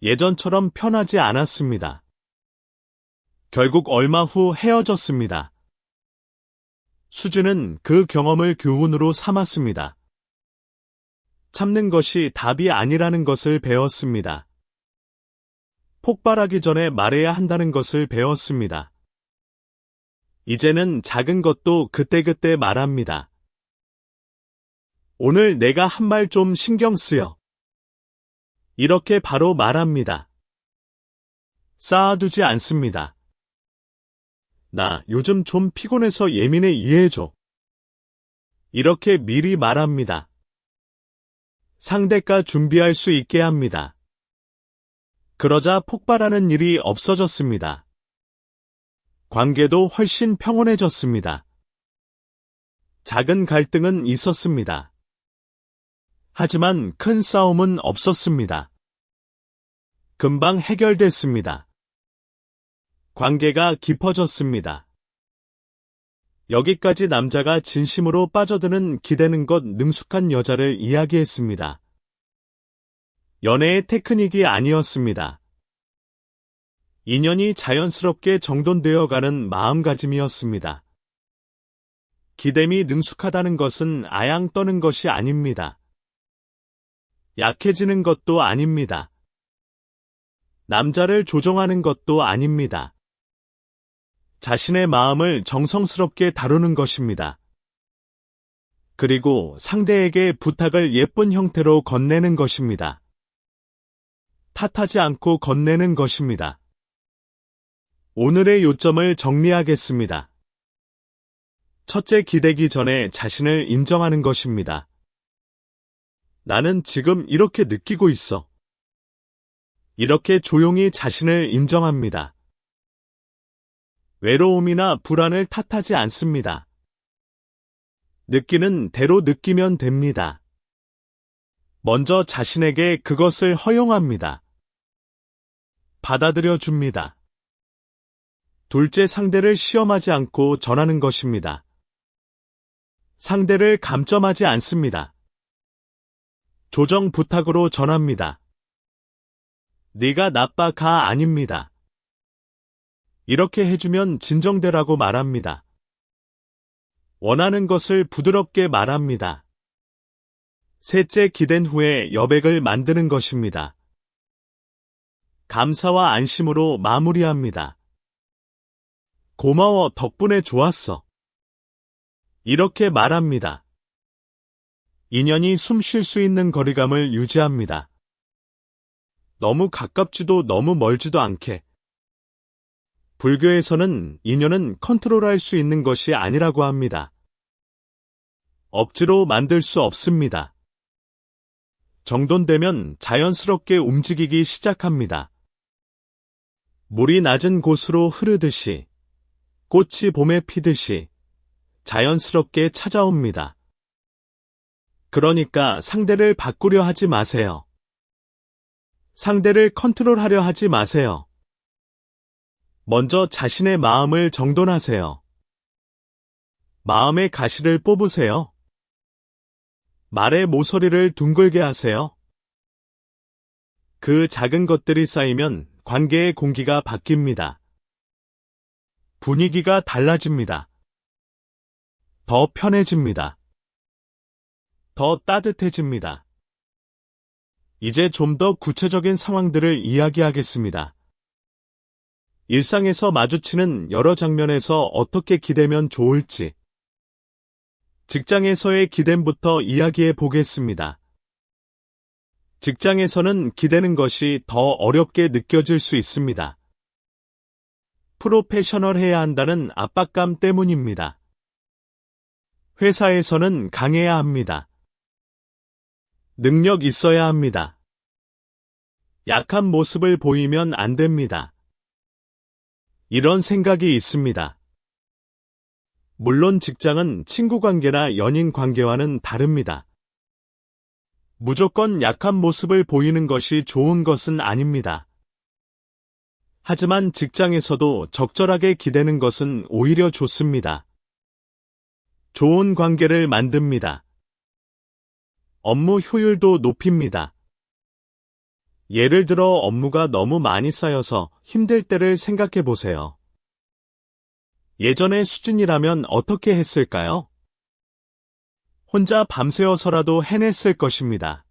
예전처럼 편하지 않았습니다. 결국 얼마 후 헤어졌습니다. 수진은 그 경험을 교훈으로 삼았습니다. 참는 것이 답이 아니라는 것을 배웠습니다. 폭발하기 전에 말해야 한다는 것을 배웠습니다. 이제는 작은 것도 그때그때 말합니다. 오늘 내가 한 말 좀 신경 쓰여. 이렇게 바로 말합니다. 쌓아두지 않습니다. 나 요즘 좀 피곤해서 예민해 이해해줘. 이렇게 미리 말합니다. 상대가 준비할 수 있게 합니다. 그러자 폭발하는 일이 없어졌습니다. 관계도 훨씬 평온해졌습니다. 작은 갈등은 있었습니다. 하지만 큰 싸움은 없었습니다. 금방 해결됐습니다. 관계가 깊어졌습니다. 여기까지 남자가 진심으로 빠져드는 기대는 것 능숙한 여자를 이야기했습니다. 연애의 테크닉이 아니었습니다. 인연이 자연스럽게 정돈되어가는 마음가짐이었습니다. 기댐이 능숙하다는 것은 아양 떠는 것이 아닙니다. 약해지는 것도 아닙니다. 남자를 조종하는 것도 아닙니다. 자신의 마음을 정성스럽게 다루는 것입니다. 그리고 상대에게 부탁을 예쁜 형태로 건네는 것입니다. 탓하지 않고 건네는 것입니다. 오늘의 요점을 정리하겠습니다. 첫째, 기대기 전에 자신을 인정하는 것입니다. 나는 지금 이렇게 느끼고 있어. 이렇게 조용히 자신을 인정합니다. 외로움이나 불안을 탓하지 않습니다. 느끼는 대로 느끼면 됩니다. 먼저 자신에게 그것을 허용합니다. 받아들여 줍니다. 둘째, 상대를 시험하지 않고 전하는 것입니다. 상대를 감점하지 않습니다. 조정 부탁으로 전합니다. 네가 나빠가 아닙니다. 이렇게 해주면 진정되라고 말합니다. 원하는 것을 부드럽게 말합니다. 셋째, 기댄 후에 여백을 만드는 것입니다. 감사와 안심으로 마무리합니다. 고마워, 덕분에 좋았어. 이렇게 말합니다. 인연이 숨 쉴 수 있는 거리감을 유지합니다. 너무 가깝지도 너무 멀지도 않게. 불교에서는 인연은 컨트롤할 수 있는 것이 아니라고 합니다. 억지로 만들 수 없습니다. 정돈되면 자연스럽게 움직이기 시작합니다. 물이 낮은 곳으로 흐르듯이, 꽃이 봄에 피듯이 자연스럽게 찾아옵니다. 그러니까 상대를 바꾸려 하지 마세요. 상대를 컨트롤하려 하지 마세요. 먼저 자신의 마음을 정돈하세요. 마음의 가시를 뽑으세요. 말의 모서리를 둥글게 하세요. 그 작은 것들이 쌓이면 관계의 공기가 바뀝니다. 분위기가 달라집니다. 더 편해집니다. 더 따뜻해집니다. 이제 좀 더 구체적인 상황들을 이야기하겠습니다. 일상에서 마주치는 여러 장면에서 어떻게 기대면 좋을지, 직장에서의 기댐부터 이야기해 보겠습니다. 직장에서는 기대는 것이 더 어렵게 느껴질 수 있습니다. 프로페셔널해야 한다는 압박감 때문입니다. 회사에서는 강해야 합니다. 능력 있어야 합니다. 약한 모습을 보이면 안 됩니다. 이런 생각이 있습니다. 물론 직장은 친구 관계나 연인 관계와는 다릅니다. 무조건 약한 모습을 보이는 것이 좋은 것은 아닙니다. 하지만 직장에서도 적절하게 기대는 것은 오히려 좋습니다. 좋은 관계를 만듭니다. 업무 효율도 높입니다. 예를 들어 업무가 너무 많이 쌓여서 힘들 때를 생각해 보세요. 예전의 수준이라면 어떻게 했을까요? 혼자 밤새워서라도 해냈을 것입니다.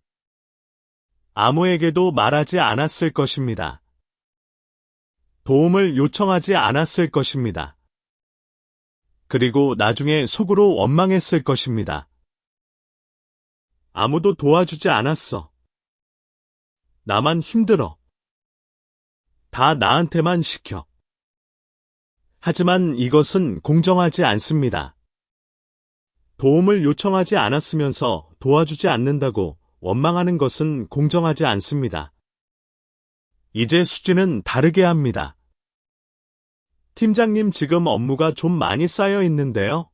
아무에게도 말하지 않았을 것입니다. 도움을 요청하지 않았을 것입니다. 그리고 나중에 속으로 원망했을 것입니다. 아무도 도와주지 않았어. 나만 힘들어. 다 나한테만 시켜. 하지만 이것은 공정하지 않습니다. 도움을 요청하지 않았으면서 도와주지 않는다고 원망하는 것은 공정하지 않습니다. 이제 수준은 다르게 합니다. 팀장님, 지금 업무가 좀 많이 쌓여 있는데요.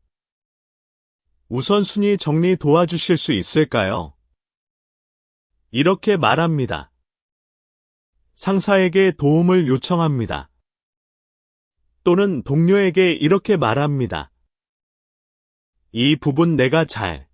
우선순위 정리 도와주실 수 있을까요? 이렇게 말합니다. 상사에게 도움을 요청합니다. 또는 동료에게 이렇게 말합니다. 이 부분 내가 잘